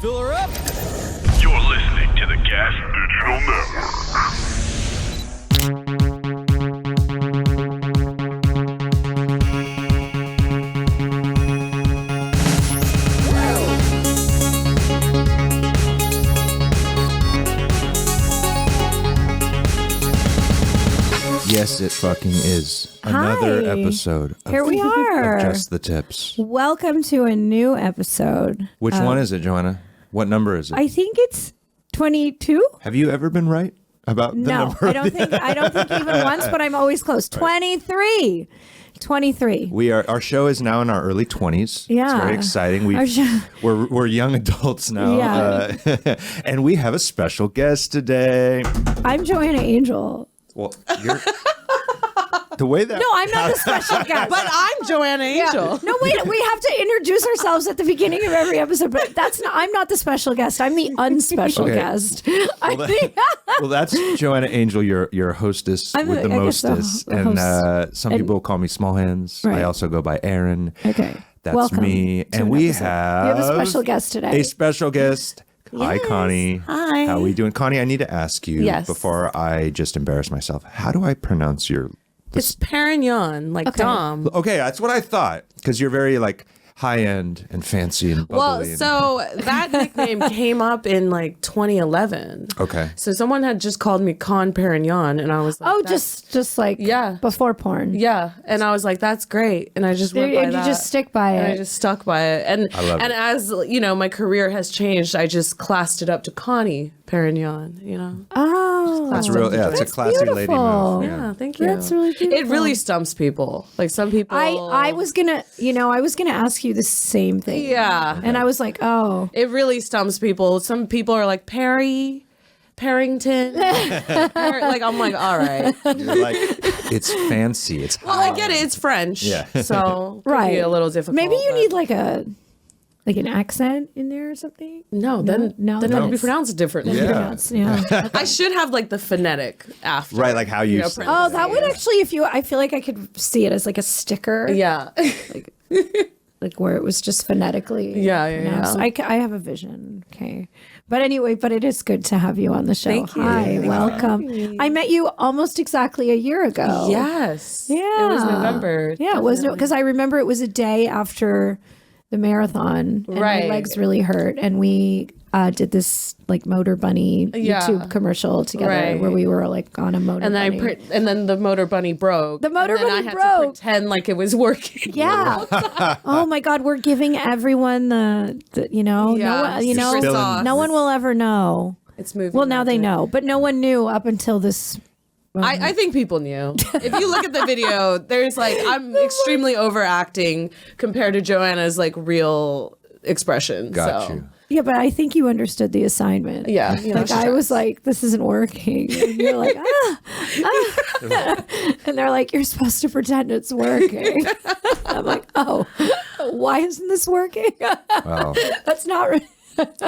Fill her up. You're listening to the Gas Digital Network. Yes, it fucking is. Another episode of, Here we are. of Just the Tips. Welcome to a new episode. Which one is it, Joanna? What number is it? I think it's 22. Have you ever been right about the number? I don't think even once, but I'm always close. 23. 23. Our show is now in our early 20s. Yeah. It's very exciting. We're young adults now. Yeah. And we have a special guest today. I'm Joanna Angel. Well, you're the way that No, I'm not the special guest. But I'm Joanna Angel. No, wait, we have to introduce ourselves at the beginning of every episode, but I'm not the special guest. I'm the unspecial guest. Well, that's Joanna Angel, your hostess with the mostest. And some people call me Small Hands. Right. I also go by Aaron. Okay. That's Welcome me. to And an we episode. have We have a special guest today. A special guest. Hi, Yes. Connie. Hi. How are we doing? Connie, I need to ask you Yes. before I just embarrass myself. How do I pronounce your... It's Perignon, like Okay. Dom. Okay, that's what I thought. Because you're very like high-end and fancy and bubbly. Well, and- so that nickname came up in like 2011. Okay. So someone had just called me Connie Perignon, and I was like, Oh, that's- just like Yeah. before porn. yeah. And I was like, that's great. And I just went by And you that. just stick by and I it. just stuck by it. And I love it. as you know, my career has changed. I just classed it up to Connie Perignon. You know. Oh, That's real. Yeah, it's a That's classy lady beautiful. move. Yeah, thank you. That's really It beautiful. really stumps people. Like some people. I was gonna ask you the same thing. Yeah. And I was like, oh, It really stumps people. Some people are like Parrington. Like I'm like, all right. You're like, it's fancy. It's Well, I get it. It's French. Yeah. So it could right. be a little difficult. Maybe you but- need like an accent in there or something. No, then no, then it would be it's- pronounced differently. Yeah. Yeah. I should have like the phonetic after. Right, like how you know, say it. Oh, that would actually, I feel like I could see it as like a sticker. Yeah. Like where it was just phonetically. Yeah. pronounced. I have a vision. Okay. But anyway, but it is good to have you on the show. Thank you. Hi, Thank you. welcome. I met you almost exactly a year ago. Yes. Yeah. It was November. Yeah, it was because I remember it was a day after the marathon, and Right. my legs really hurt, and we did this like Motor Bunny Yeah. YouTube commercial together, Right. where we were like on a motor. And bunny. then and then the motor bunny broke. The motor and then bunny I had broke. to pretend like it was working. Yeah. Oh my God, we're giving everyone the no Yeah, one, secret sauce. no one will ever know. It's moving. Well, now they magic. know, but no one knew up until this. I think people knew. If you look at the video, there's like I'm extremely overacting compared to Joanna's like real expression. Got so. you. Yeah, but I think you understood the assignment. Yeah, you know, Like she I does. was like, this isn't working. And you're like, and they're like, you're supposed to pretend it's working. I'm like, oh, why isn't this working? Wow. That's not.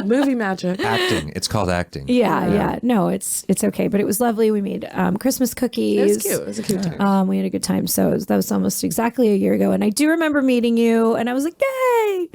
movie magic. Acting. It's called acting. Yeah. No, it's okay. But it was lovely. We made Christmas cookies. It was cute. It was a cute time. We had a good time. So that was almost exactly a year ago. And I do remember meeting you, and I was like, yay,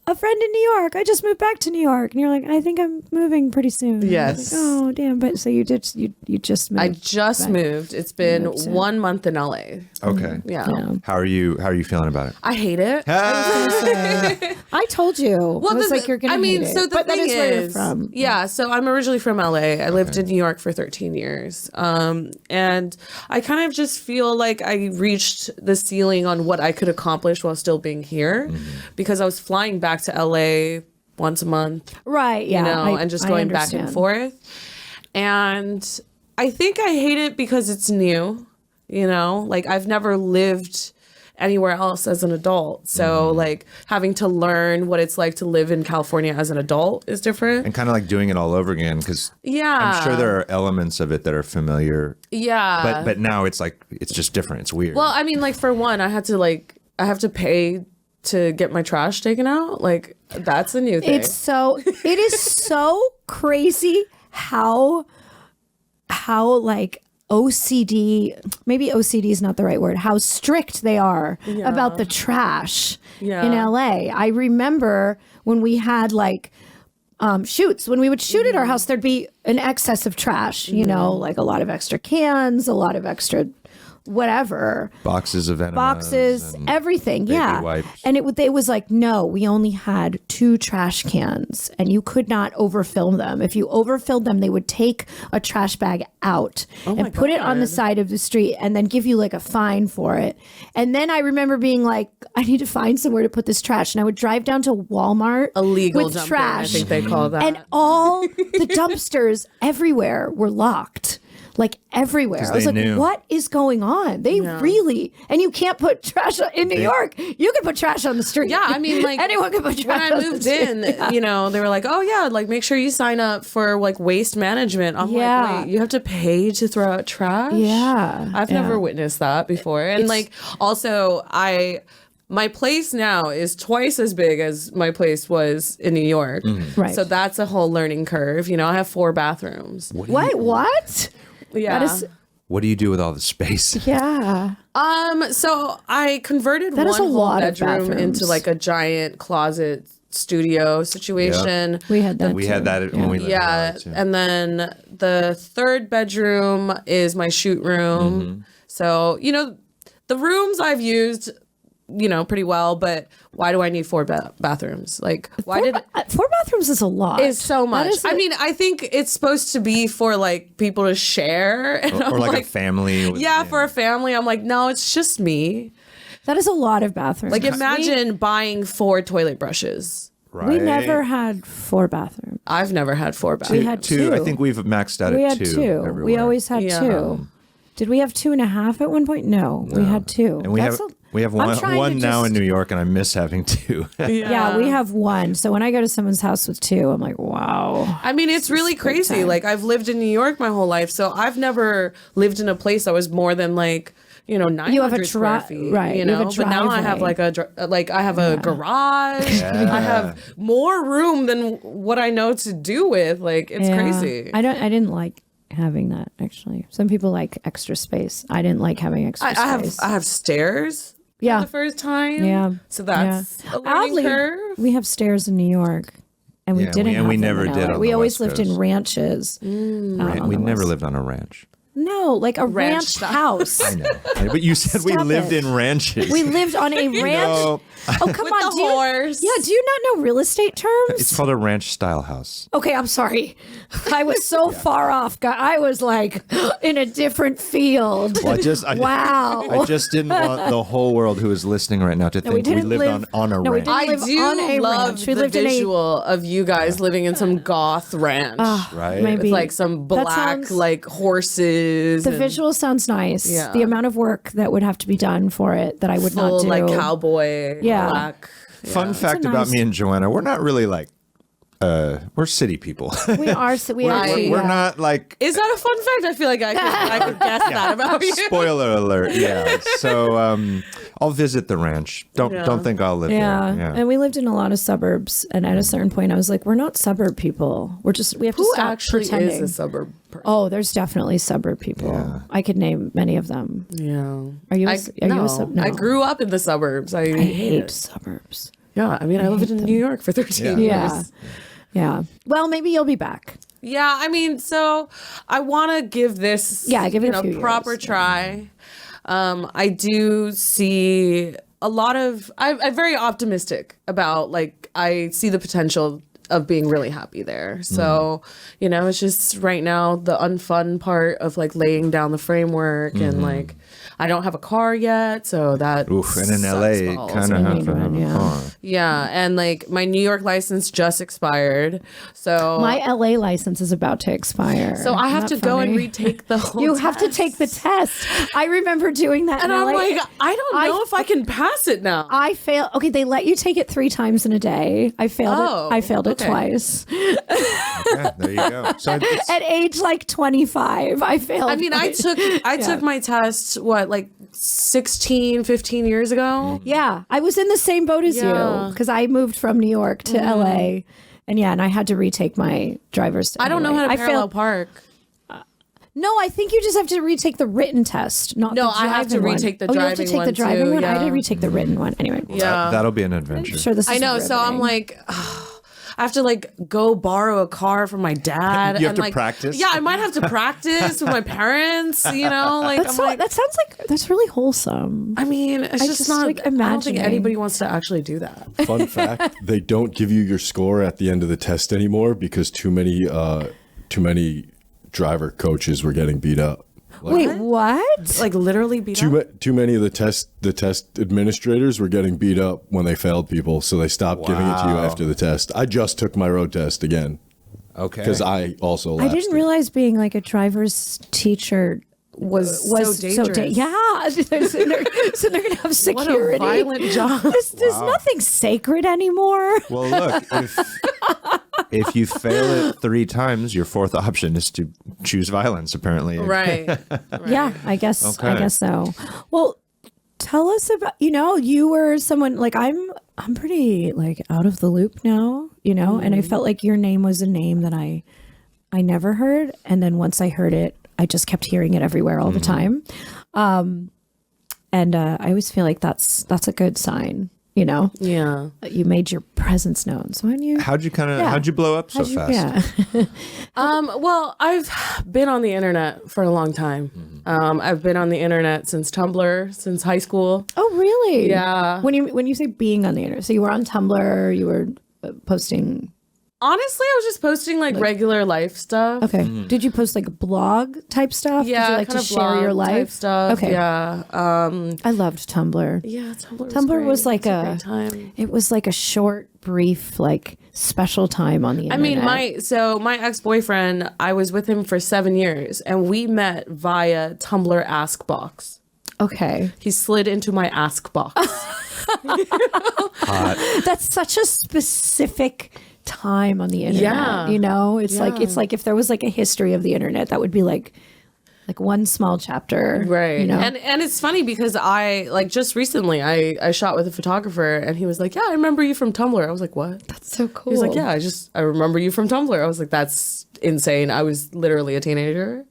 a friend in New York. I just moved back to New York. And you're like, I think I'm moving pretty soon. Yes. Like, oh, damn. But so you just moved. I just moved. It's been moved soon. 1 month in LA. Okay. Yeah. Yeah. How are you feeling about it? I hate it. I told you. I was like, you're going to hate it. so the But that thing is where you're is, from. yeah, so I'm originally from LA. I lived in New York for 13 years. And I kind of just feel like I reached the ceiling on what I could accomplish while still being here because I was flying back to LA once a month, Right. Yeah. you know, and just going back understand. and forth. And I think I hate it because it's new, you know, like I've never lived anywhere else as an adult. So like having to learn what it's like to live in California as an adult is different. And kind of like doing it all over again because Yeah. I'm sure there are elements of it that are familiar, Yeah. but now it's like it's just different. It's weird. Well, I mean, like for one, I have to pay to get my trash taken out. Like that's a new thing. It is so crazy how like OCD, maybe OCD is not the right word, how strict they are about the trash in LA. I remember when we had like shoots. When we would shoot at our house, there'd be an excess of trash, you know, like a lot of extra cans, a lot of extra whatever. Boxes of enemas. Boxes, everything. Yeah. Wipes. And it was like, no, we only had 2 trash cans and you could not overfill them. If you overfilled them, they would take a trash bag out and put it on the side of the street and then give you like a fine for it. And then I remember being like, I need to find somewhere to put this trash. And I would drive down to Walmart Illegal with dumping, trash. I think they call that. And all the dumpsters everywhere were locked. Like everywhere. I was like, knew. what is going on? They really, and you can't put trash in New York. You can put trash on the street. Yeah, I mean, like anyone can put trash when I on moved the street. in, you know, they were like, oh yeah, like make sure you sign up for like waste management. I'm like, wait, you have to pay to throw out trash? Yeah. I've never witnessed that before. And like also my place now is twice as big as my place was in New York. Right. So that's a whole learning curve. You know, I have 4 bathrooms. What? Yeah. That is, What do you do with all the space? yeah. So I converted That is one a whole lot of bedroom bathrooms. into like a giant closet studio situation. We had that. We had that when we lived Yeah, in LA, too. and then the 3rd bedroom is my shoot room. So, you know, the rooms I've used, you know, pretty well, but why do I need 4 bathrooms? Like, why 4 bathrooms is a lot. It's so much. is I mean, I think it's supposed to be for like people to share. And Or I'm like a family. With, yeah, for a family. I'm like, no, it's just me. That is a lot of bathrooms. Like, imagine buying 4 toilet brushes. Right. We never had 4 bathrooms. I've never had 4 bathrooms. We had 2. 2. I think we've maxed out We at had 2. 2. Everywhere. We always had Yeah. 2. Did we have 2.5 at one point? No, we had 2. And we have I'm trying one to now just- in New York, and I miss having 2. Yeah, we have 1. So when I go to someone's house with 2, I'm like, wow. I mean, it's really crazy. Like, I've lived in New York my whole life, so I've never lived in a place that was more than like, you know, 900 You have a square feet. right, You you have know, a but now I have driveway. I have a garage. I have more room than what I know to do with. Like, it's Yeah. crazy. I didn't like having that actually. Some people like extra space. I didn't like having extra space. I have stairs. Yeah. For the first time. Yeah. So that's a learning Oddly, curve. we have stairs in New York, and we Yeah, didn't. and we have them never in did LA. on We the always West lived in Coast. ranches. We never lived on a ranch. No, like a Ranch ranch style. house. I know. But you said we Stop lived it. in ranches. We lived on a ranch. know, Oh, come With on, the do you- horse. Yeah, do you not know real estate terms? It's called a ranch style house. Okay, I'm sorry. I was so far off. I was like in a different field. Well, Wow. I just didn't want the whole world who is listening right now to think we didn't lived live- on a no, we ranch. didn't. I live do on a love ranch. We the lived in a- visual of you guys living in some goth ranch. Right? maybe. With like some black sounds- like horses. The and visual sounds nice. Yeah. The amount of work that would have to be done for it that I would full not do. like cowboy. Yeah. Black. Fun fact a about nice- me and Joanna, we're not really like, we're city people. We are. We are. Right. We're yeah. not like, Is that a fun fact? I feel like I could guess that about you. spoiler alert. Yeah. So I'll visit the ranch. Don't think I'll live Yeah. there. Yeah. And we lived in a lot of suburbs. And at a certain point, I was like, we're not suburb people. We have to Who stop actually pretending. is a suburb person? Oh, there's definitely suburb people. Yeah. I could name many of them. Yeah. Are you? I a sub? No. I grew up in the suburbs. I hate hate it. suburbs. Yeah. I mean, I lived in New York for 13 Yeah. years. Yeah. Well, maybe you'll be back. Yeah, I mean, so I want to give this, give it a few proper years. try. I do see a lot of. I'm very optimistic about. Like, I see the potential of being really happy there. So, it's just right now the unfun part of like laying down the framework and like. I don't have a car yet, so that Oof, and in LA, kind of have need to have one, a yeah. car. Yeah, and like my New York license just expired, so My LA license is about to expire. so I have to Isn't that go and funny? retake the whole. You have to test. take the test. I remember doing that. And in I'm LA. like, I don't I- know if I can pass it now. I failed. Okay, they let you take it 3 times in a day. I failed Oh, it. I failed it okay. twice. Yeah, there you go. So it's, At age like 25, I failed. I mean, I took my test, like 16, 15 years ago? Yeah, I was in the same boat as Yeah. you because I moved from New York to LA, and I had to retake my driver's test. I don't know how to parallel park. No, I think you just have to retake the written test, not No, the I have to driving one. retake the Oh, you have to driving take one the driving too, one. I had yeah. to retake the written one. Anyway, Yeah. that'll be an adventure. I'm sure this. I is know. So I'm riveting. like, I have to like go borrow a car from my dad. You have and to practice? Yeah, I might have to practice with my parents, you know? Like, that sounds like that's really wholesome. I mean, it's just not, like I don't think imagining. anybody wants to actually do that. Fun fact, they don't give you your score at the end of the test anymore because too many driver coaches were getting beat up. Wait, what? Like literally beat up? Too many of the test administrators were getting beat up when they failed people, so they stopped giving it to you after the test. I just took my road test again. Okay. Because I also I lapsed didn't it. realize being like a driver's teacher was so dangerous. yeah. so they're gonna have security. What a violent job. There's nothing sacred anymore. Well, look, if you fail it 3 times, your 4th option is to choose violence, apparently. Right. Yeah, I guess Okay. so. Well, tell us about, you were someone like I'm pretty like out of the loop now, and I felt like your name was a name that I never heard, and then once I heard it, I just kept hearing it everywhere all the time. And I always feel like that's a good sign, Yeah. that you made your presence known. So when you How'd you blow up so fast? Yeah. Well, I've been on the internet for a long time. I've been on the internet since Tumblr, since high school. Oh, really? Yeah. When you say being on the internet, so you were on Tumblr, you were posting. Honestly, I was just posting like regular life stuff. Okay. Did you post like blog type stuff? Yeah, Did you like kind to of share your blog type life stuff. Okay. Yeah. I loved Tumblr. Yeah, Tumblr was Tumblr great. was like It was a great time. It was like a short, brief, like special time on the I internet. mean, my ex-boyfriend, I was with him for 7 years, and we met via Tumblr Ask Box. Okay. He slid into my Ask Box. That's such a specific time on the internet. Yeah. It's like if there was like a history of the internet, that would be like one small chapter. Right. You know? And it's funny because I like just recently I shot with a photographer and he was like, "Yeah, I remember you from Tumblr." I was like, "What?" That's so cool. He was like, "Yeah, I remember you from Tumblr." I was like, "That's insane." I was literally a teenager.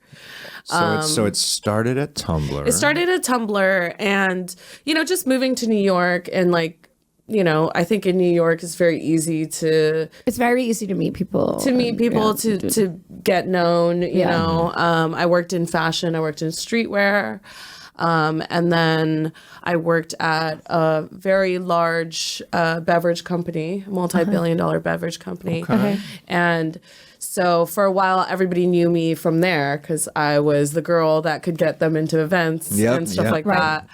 So it started at Tumblr. It started at Tumblr and, just moving to New York and like, I think in New York it's very easy to very easy to meet people. To get known, you Yeah. know. I worked in fashion, I worked in streetwear. And then I worked at a very large beverage company, multi-billion-dollar beverage company. Okay. And so for a while, everybody knew me from there because I was the girl that could get them into events and stuff like that.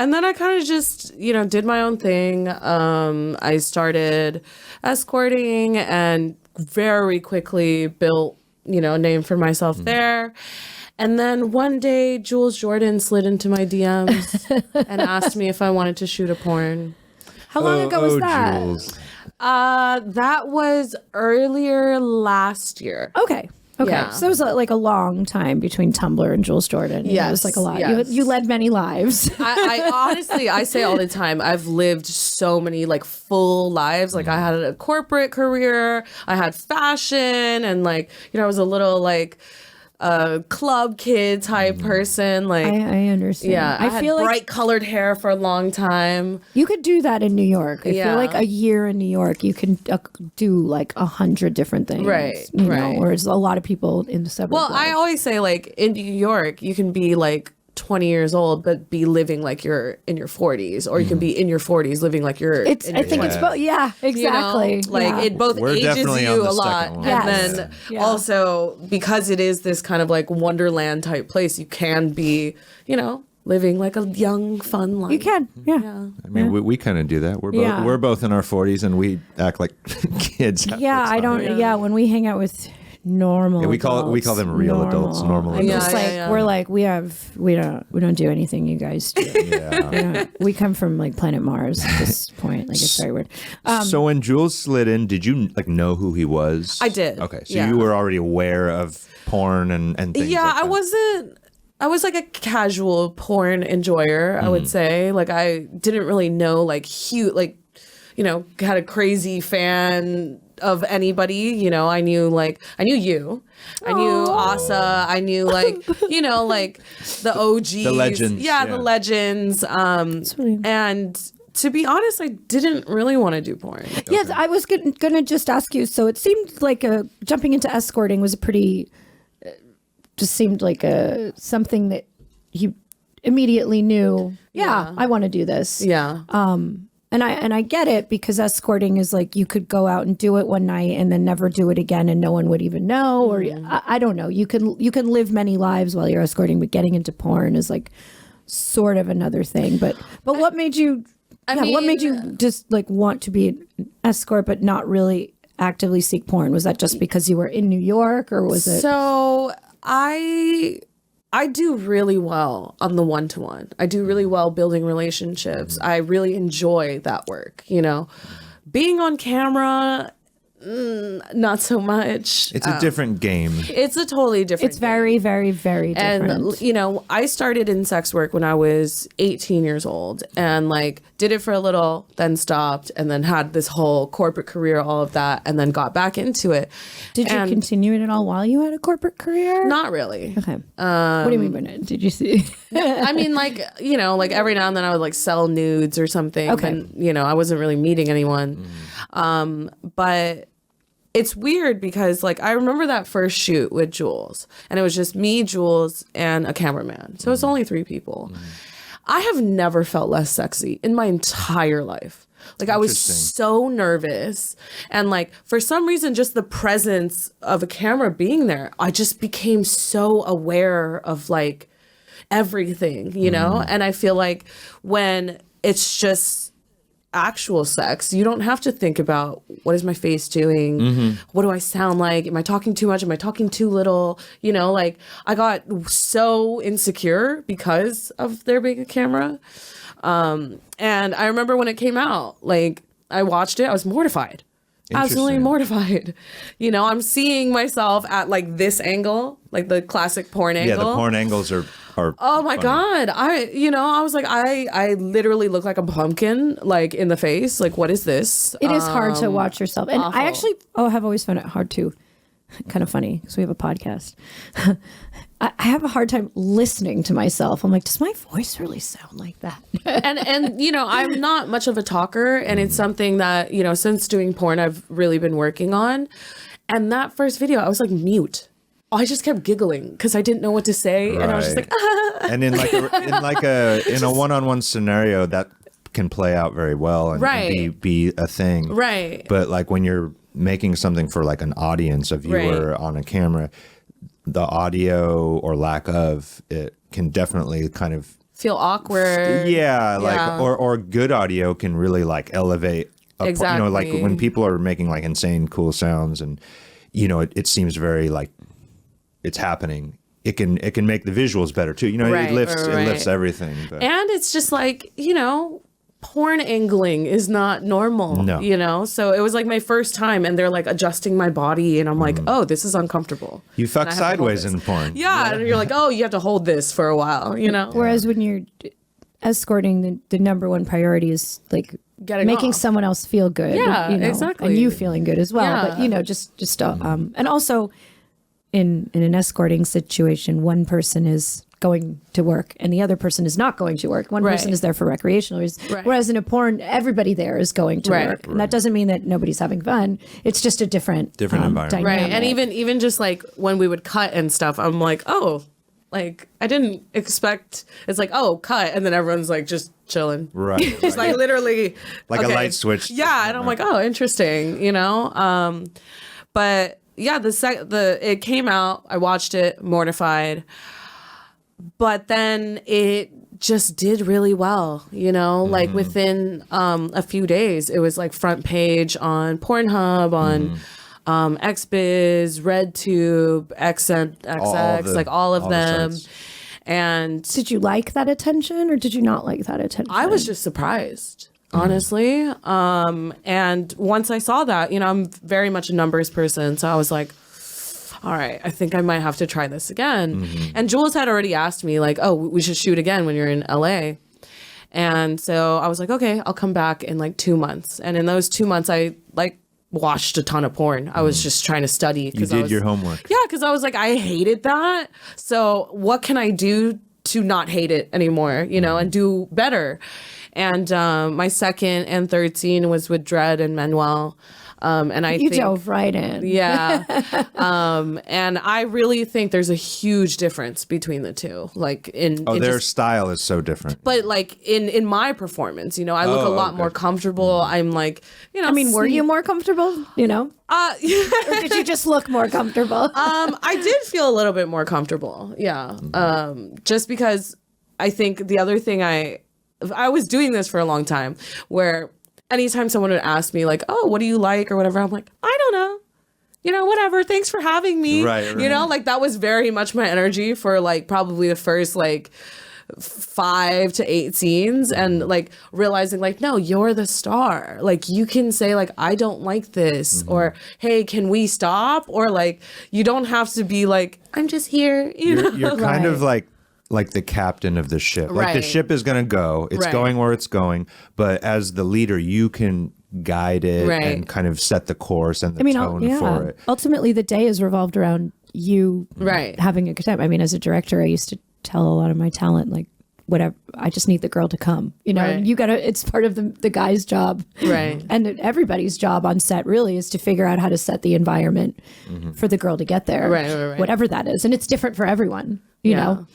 And then I kind of just, did my own thing. I started escorting and very quickly built, a name for myself there. And then one day, Jules Jordan slid into my DMs and asked me if I wanted to shoot a porn. How long ago was that? Jules. That was earlier last year. Okay. Yeah. So it was like a long time between Tumblr and Jules Jordan. It was like a lot. Yes. You led many lives. I honestly, I say all the time, I've lived so many like full lives. Like I had a corporate career, I had fashion, and like, I was a little like club kid type person. Like I understand. yeah, I had feel like bright colored hair for a long time. you could do that in New York. I Yeah. feel like a year in New York, you can do like 100 different things. Right, You right. know, whereas a lot of people in the suburbs. Well, I always say like in New York, you can be like 20 years old but be living like you're in your 40s, or you can be in your 40s living like you're I think it's both. Yeah, you know? exactly. Like yeah. it both We're ages definitely on you the a lot. second one. And Yes. then Yeah. also because it is this kind of like wonderland type place, you can be, living like a young, fun life. You can. Yeah. Yeah. I mean, we kind of do that. Yeah. We're both in our 40s and we act like kids. half the Yeah, I time. don't. Yeah, when we hang out with normal, Yeah, we call them real adults, normal I'm adults. just Yeah, like yeah. we're like we don't do anything you guys do. Yeah. We come from like planet Mars at this point. Like it's very weird. So when Jules slid in, did you like know who he was? I did. Okay, so Yeah. you were already aware of porn and things. Yeah, like I that. wasn't. I was like a casual porn enjoyer, I would say. Like I didn't really know like huge, like, had a crazy fan of anybody. I knew you. I knew Asa. I knew like, like the OGs. The legends, Yeah, yeah. the legends. Sweet. And to be honest, I didn't really want to do porn. Yes, I was gonna just ask you. So it seemed like jumping into escorting was a pretty, just seemed like something that you immediately knew. Yeah, I want to do this. Yeah. And I get it, because escorting is like you could go out and do it one night and then never do it again and no one would even know, or I don't know. You can live many lives while you're escorting, but getting into porn is like sort of another thing. But what made you? What made you just like want to be an escort but not really actively seek porn? Was that just because you were in New York, or was it? So I do really well on the one-to-one. I do really well building relationships. I really enjoy that work, you know. Being on camera, not so much. It's a different game. It's a totally different It's very, very, very different. And, you know, I started in sex work when I was 18 years old, and like did it for a little, then stopped, and then had this whole corporate career, all of that, and then got back into it. Did you continue it at all while you had a corporate career? Not really. Okay. What do you mean by that? Did you see? I mean, like, you know, like every now and then I would like sell nudes or something. Okay. And, you know, I wasn't really meeting anyone. But it's weird because like I remember that first shoot with Jules, and it was just me, Jules, and a cameraman. So it's only 3 people. I have never felt less sexy in my entire life. Like I was so nervous, and like for some reason just the presence of a camera being there, I just became so aware of like everything, you know? And I feel like when it's just actual sex, you don't have to think about what is my face doing, what do I sound like, am I talking too much, am I talking too little, you know? Like I got so insecure because of there being a camera. And I remember when it came out, like I watched it, I was mortified, absolutely mortified. You know, I'm seeing myself at like this angle, like the classic porn angle. Yeah, the porn angles are oh my God. I was like, I literally look like a pumpkin, like in the face. Like, what is this? It is hard to watch yourself. And awful. I actually, have always found it hard to, kind of funny because we have a podcast. I have a hard time listening to myself. I'm like, does my voice really sound like that? and you know, I'm not much of a talker, and it's something that, you know, since doing porn, I've really been working on. And that first video, I was like mute. I just kept giggling because I didn't know what to say, and I was just like, And in a one-on-one scenario, that can play out very well and be a thing. Right. But like when you're making something for like an audience, a viewer on a camera, the audio or lack of it can definitely kind of feel awkward. Or good audio can really like elevate. Exactly. You know, like when people are making like insane cool sounds, and you know, it seems very like it's happening. It can make the visuals better too. You know, it lifts everything. But. And it's just like, you know, porn angling is not normal. No. You know, so it was like my first time, and they're like adjusting my body, and I'm like, oh, this is uncomfortable. You fuck sideways in porn. Yeah, and you're like, oh, you have to hold this for a while. You know. Whereas when you're escorting, the number one priority is like making someone else feel good. Yeah, you know, exactly. and you feeling good as well. Yeah. But you know, just and also in an escorting situation, one person is going to work and the other person is not going to work. One person is there for recreational reasons. Whereas in a porn, everybody there is going to work. And that doesn't mean that nobody's having fun. It's just a different environment. dynamic. Right. And even just like when we would cut and stuff, I'm like, oh, like I didn't expect, it's like, oh, cut. And then everyone's like just chilling. Right. Just like literally. Like a light switch. Yeah. And I'm like, oh, interesting, you know? But yeah, it came out, I watched it, mortified. But then it just did really well, you know, like within a few days, it was like front page on Pornhub, on XBiz, RedTube, XX, like all of them. And did you like that attention or did you not like that attention? I was just surprised, honestly. And once I saw that, you know, I'm very much a numbers person. So I was like, all right, I think I might have to try this again. And Jules had already asked me like, oh, we should shoot again when you're in LA. And so I was like, okay, I'll come back in like 2 months. And in those 2 months, I like watched a ton of porn. I was just trying to study. You did your homework. Yeah, because I was like, I hated that. So what can I do to not hate it anymore, you know, and do better? And my second and third scene was with Dredd and Manuel. And you dove right in. Yeah. And I really think there's a huge difference between the two. Like their style is so different. But like in my performance, I look a lot more comfortable. I'm like, I mean, were you more comfortable? Or did you just look more comfortable? I did feel a little bit more comfortable. Yeah. Just because I think the other thing I was doing this for a long time where anytime someone would ask me like, oh, what do you like or whatever, I'm like, I don't know. Whatever. Thanks for having me. Right. Like that was very much my energy for like probably the first like 5 to 8 scenes and like realizing like, no, you're the star. Like you can say like, I don't like this or, hey, can we stop? Or like, you don't have to be like, I'm just here. You're kind of like the captain of the ship. Like the ship is going to go. It's going where it's going. But as the leader, you can guide it and kind of set the course and the tone for it. Ultimately, the day is revolved around you having a good time. I mean, as a director, I used to tell a lot of my talent, like, whatever, I just need the girl to come. You gotta, it's part of the guy's job. Right. And everybody's job on set really is to figure out how to set the environment for the girl to get there. Right. Whatever that is. And it's different for everyone, you know?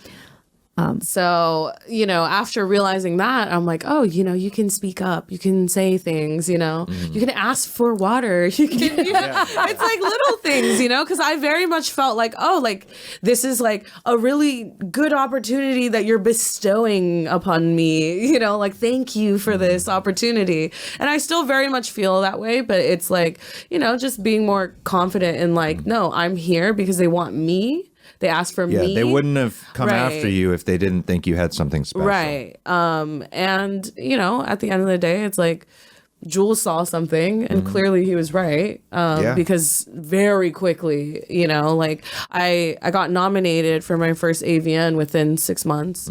So, after realizing that, I'm like, oh, you can speak up, you can say things, you can ask for water. You can, it's like little things, because I very much felt like, oh, like this is like a really good opportunity that you're bestowing upon me, like, thank you for this opportunity. And I still very much feel that way, but it's like, just being more confident in like, no, I'm here because they want me. They asked for me. Yeah, they wouldn't have come after you if they didn't think you had something special. Right. And, at the end of the day, it's like Jules saw something and clearly he was right. Because very quickly, like I got nominated for my first AVN within 6 months.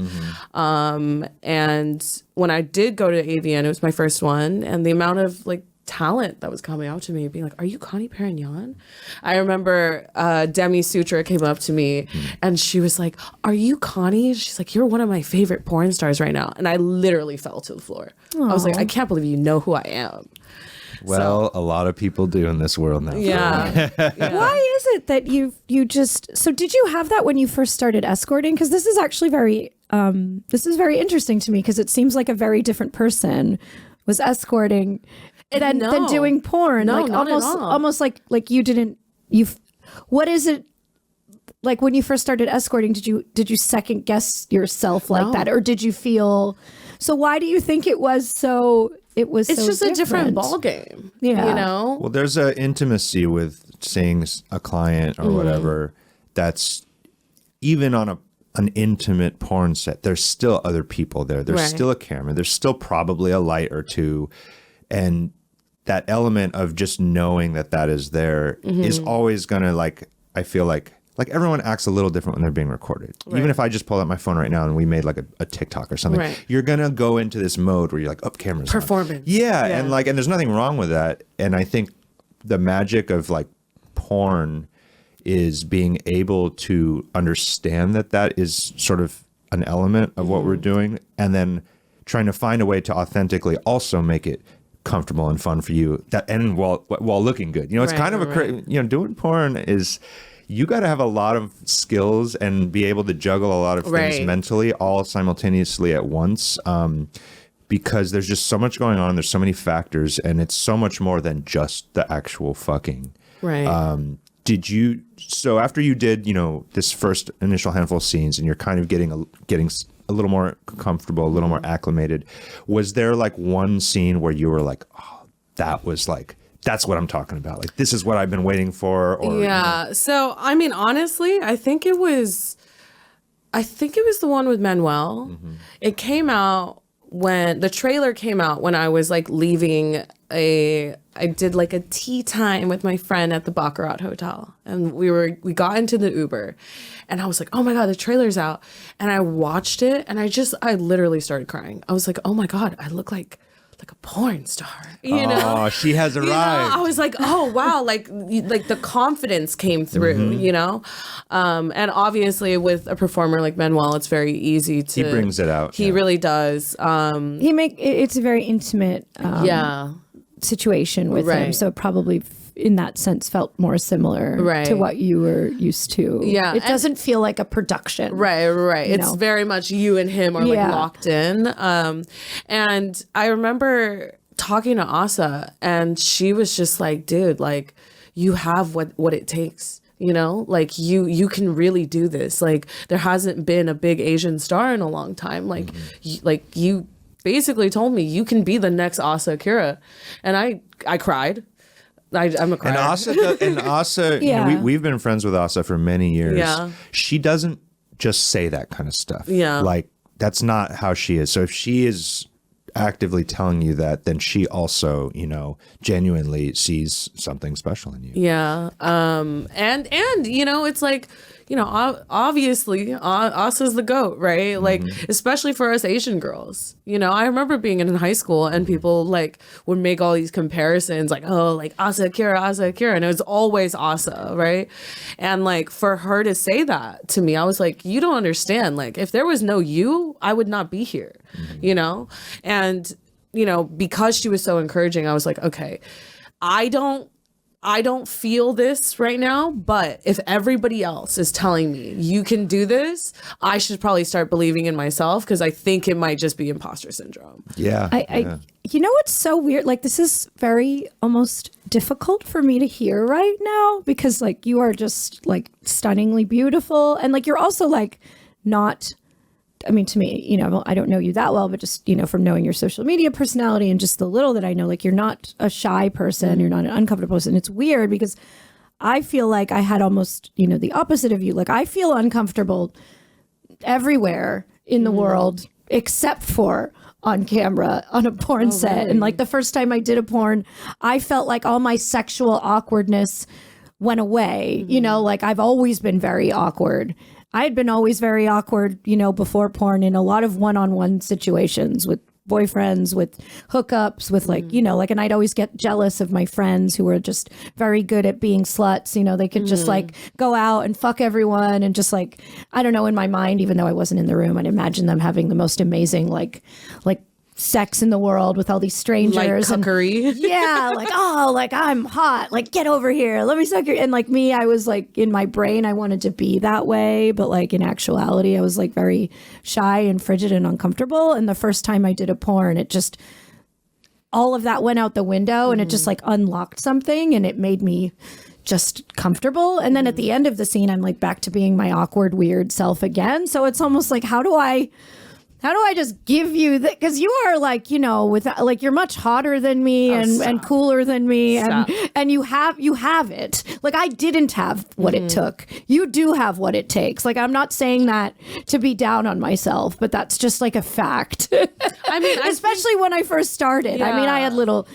And when I did go to AVN, it was my first one. And the amount of like talent that was coming out to me being like, are you Connie Perignon? I remember Demi Sutra came up to me and she was like, are you Connie? She's like, you're one of my favorite porn stars right now. And I literally fell to the floor. Aww. I was like, I can't believe you know who I am. Well, a lot of people do in this world now. Yeah. Why is it that you just, so did you have that when you first started escorting? Because this is actually very interesting to me because it seems like a very different person was escorting than doing porn. No, like not at all. almost like what is it like when you first started escorting? Did you second guess yourself like that, or did you feel? So why do you think it was so? It's so just different? A different ball game. Yeah. Well, there's an intimacy with seeing a client or whatever. That's even on an intimate porn set. There's still other people there. There's still a camera. There's still probably a light or two, and that element of just knowing that is there is always gonna, like, I feel like everyone acts a little different when they're being recorded. Right. Even if I just pull out my phone right now and we made like a TikTok or something, you're gonna go into this mode where you're like, camera's performance. Yeah, and there's nothing wrong with that. And I think the magic of like porn is being able to understand that is sort of an element of what we're doing, and then trying to find a way to authentically also make it comfortable and fun for you, that and while looking good. It's kind of doing porn is, you got to have a lot of skills and be able to juggle a lot of things mentally all simultaneously at once, because there's just so much going on. There's so many factors, and it's so much more than just the actual fucking. Right. So after you did, this first initial handful of scenes, and you're kind of getting a little more comfortable, a little more acclimated, was there like one scene where you were like, oh, that was like, that's what I'm talking about. Like, this is what I've been waiting for. Or, So, I mean, honestly, I think it was the one with Manuel. It came out when the trailer came out when I was like leaving I did like a tea time with my friend at the Baccarat Hotel, and we got into the Uber, and I was like, oh my God, the trailer's out. And I watched it, and I literally started crying. I was like, oh my God, I look like like a porn star, you know? Oh, she has arrived. I was like, oh wow, like the confidence came through, you know? And obviously with a performer like Manuel, it's very easy to. He brings it out. He really does. It's a very intimate situation with him, so it probably in that sense felt more similar to what you were used to. Yeah, it doesn't feel like a production. Right. It's very much you and him are like locked in. And I remember talking to Asa, and she was just like, dude, like you have what it takes. You know, like you can really do this. Like there hasn't been a big Asian star in a long time. Like you basically told me you can be the next Asa Akira, and I cried. I'm a crier. And Asa, you know, we've been friends with Asa for many years. Yeah. She doesn't just say that kind of stuff. Yeah. Like that's not how she is. So if she is actively telling you that, then she also, you know, genuinely sees something special in you. Yeah. And you know, it's like, you know, obviously Asa's the GOAT, right? Like, especially for us Asian girls. You know, I remember being in high school and people like would make all these comparisons like, oh, like Asa Akira. And it was always Asa, right? And like for her to say that to me, I was like, you don't understand. Like if there was no you, I would not be here, you know? And, you know, because she was so encouraging, I was like, okay, I don't feel this right now, but if everybody else is telling me you can do this, I should probably start believing in myself because I think it might just be imposter syndrome. Yeah. You know what's so weird? Like this is very almost difficult for me to hear right now because like you are just like stunningly beautiful and like you're also like not. I mean, to me, you know, I don't know you that well, but just, you know, from knowing your social media personality and just the little that I know, like you're not a shy person, you're not an uncomfortable person. It's weird because I feel like I had almost, you know, the opposite of you. Like I feel uncomfortable everywhere in the world except for on camera on a porn set. Really? And like the first time I did a porn, I felt like all my sexual awkwardness went away. You know, like I've always been very awkward. I had been always very awkward, you know, before porn in a lot of one-on-one situations with boyfriends, with hookups, with like, you know, like, and I'd always get jealous of my friends who were just very good at being sluts. You know, they could just like go out and fuck everyone and just like, I don't know, in my mind, even though I wasn't in the room, I'd imagine them having the most amazing, like sex in the world with all these strangers. Like cookery. And, yeah, like, oh, like I'm hot. Like, get over here. Let me suck your... And like me, I was like, in my brain, I wanted to be that way. But like in actuality, I was like very shy and frigid and uncomfortable. And the first time I did a porn, it just... all of that went out the window and it just like unlocked something and it made me just comfortable. And then at the end of the scene, I'm like back to being my awkward, weird self again. So it's almost like, how do I just give you that? Because you are like, you know, with like, you're much hotter than me and cooler than me. And you have it. Like I didn't have what it took. You do have what it takes. Like, I'm not saying that to be down on myself, but that's just like a fact. I mean, especially when I first started. Yeah. I mean, I had little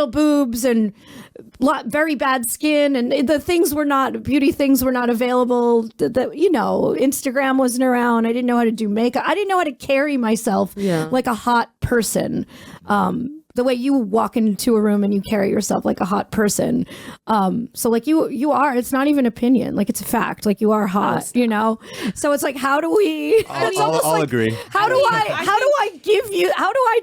boobs and very bad skin, and the beauty things were not available. You know, Instagram wasn't around. I didn't know how to do makeup. I didn't know how to carry myself like a hot person. The way you walk into a room and you carry yourself like a hot person. So like you are, it's not even opinion. Like it's a fact. Like you are hot, you know? So it's like, how do we, I'll agree. How do I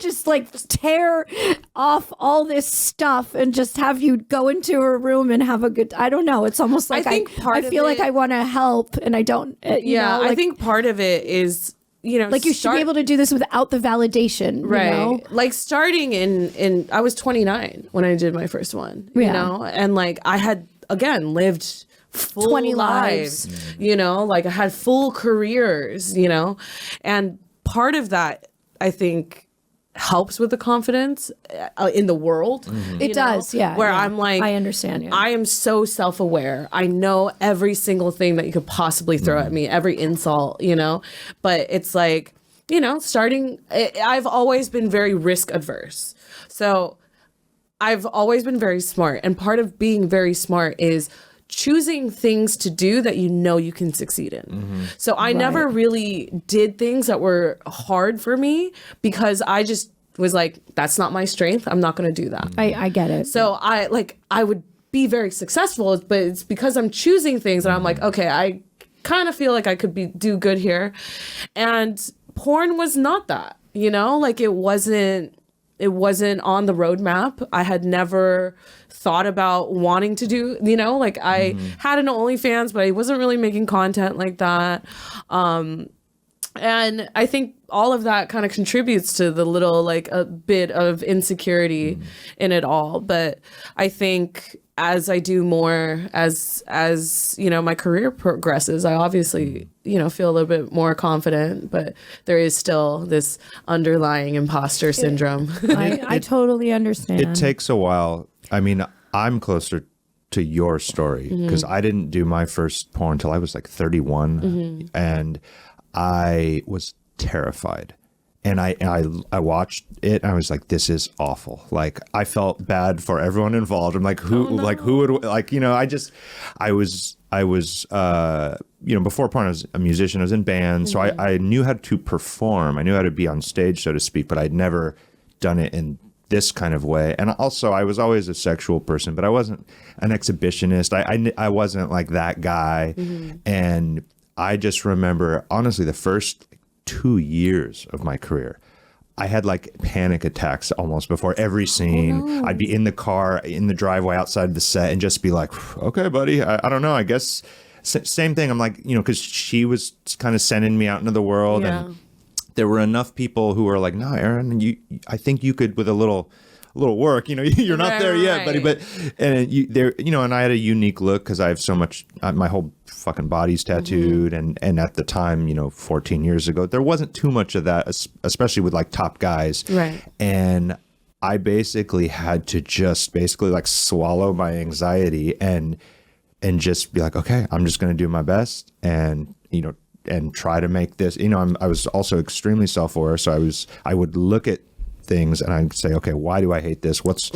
just like tear off all this stuff and just have you go into a room and have a good, I don't know. It's almost like I feel like I want to help and I don't, you know, like, I think part of it is, you know, like you should be able to do this without the validation, right? You know? Like starting in I was 29 when I did my first one, you know, and like I had again lived full 20 lives, you know, like I had full careers, you know, and part of that I think helps with the confidence in the world. It does, yeah. Where I'm like, I understand. Yeah. I am so self-aware. I know every single thing that you could possibly throw at me, every insult, you know. But it's like, you know, I've always been very risk adverse. So I've always been very smart. And part of being very smart is choosing things to do that you know you can succeed in. So I never really did things that were hard for me because I just was like, that's not my strength. I'm not going to do that. I get it. So I would be very successful, but it's because I'm choosing things and I'm like, okay, I kind of feel like I could do good here. And porn was not that, you know, like it wasn't on the roadmap. I had never thought about wanting to do, you know, like I had an OnlyFans, but I wasn't really making content like that. And I think all of that kind of contributes to the little, like a bit of insecurity in it all. But I think as I do more, as you know, my career progresses, I obviously, you know, feel a little bit more confident, but there is still this underlying imposter syndrome. I totally understand. It takes a while. I mean, I'm closer to your story because I didn't do my first porn until I was like 31, and I was terrified. And I watched it and I was like, this is awful. Like I felt bad for everyone involved. I'm like, who would, like, you know, I was, you know, before porn, I was a musician, I was in bands. So I knew how to perform. I knew how to be on stage, so to speak, but I'd never done it in this kind of way. And also I was always a sexual person, but I wasn't an exhibitionist. I wasn't like that guy. And I just remember, honestly, the first 2 years of my career, I had like panic attacks almost before every scene. Oh, no. I'd be in the car, in the driveway outside the set and just be like, okay, buddy, I don't know. I guess same thing. I'm like, you know, because she was kind of sending me out into the world. And there were enough people who were like, no, Aaron, I think you could, with a little work, you know, you're not there yet, buddy. But and you know, and I had a unique look because I have so much. My whole fucking body's tattooed, and at the time, you know, 14 years ago, there wasn't too much of that, especially with like top guys. Right. And I basically had to just like swallow my anxiety and just be like, okay, I'm just going to do my best, and you know, and try to make this. You know, I was also extremely self-aware, so I would look at things and I'd say, okay, why do I hate this? What's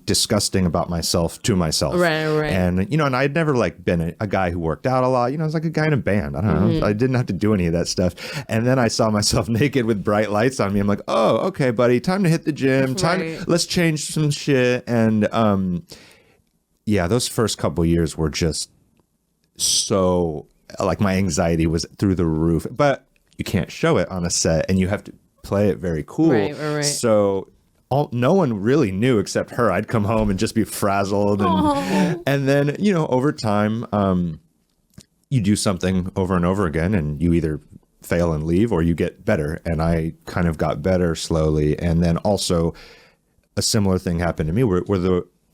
disgusting about myself to myself? Right. And you know, and I'd never like been a guy who worked out a lot. You know, I was like a guy in a band. I don't know. I didn't have to do any of that stuff. And then I saw myself naked with bright lights on me. I'm like, oh, okay, buddy, time to hit the gym. Let's change some shit. And yeah, those first couple years were just so like my anxiety was through the roof. But you can't show it on a set, and you have to play it very cool. Right. So no one really knew except her. I'd come home and just be frazzled. And then, you know, over time, you do something over and over again and you either fail and leave or you get better. And I kind of got better slowly. And then also a similar thing happened to me where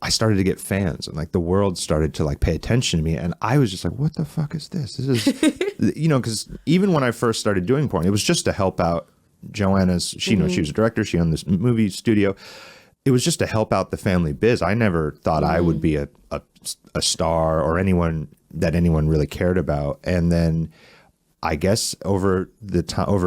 I started to get fans and like the world started to like pay attention to me. And I was just like, what the fuck is this? This is, you know, because even when I first started doing porn, it was just to help out Joanna's, she knows she was a director, she owned this movie studio. It was just to help out the family biz. I never thought I would be a star or anyone really cared about. And then I guess over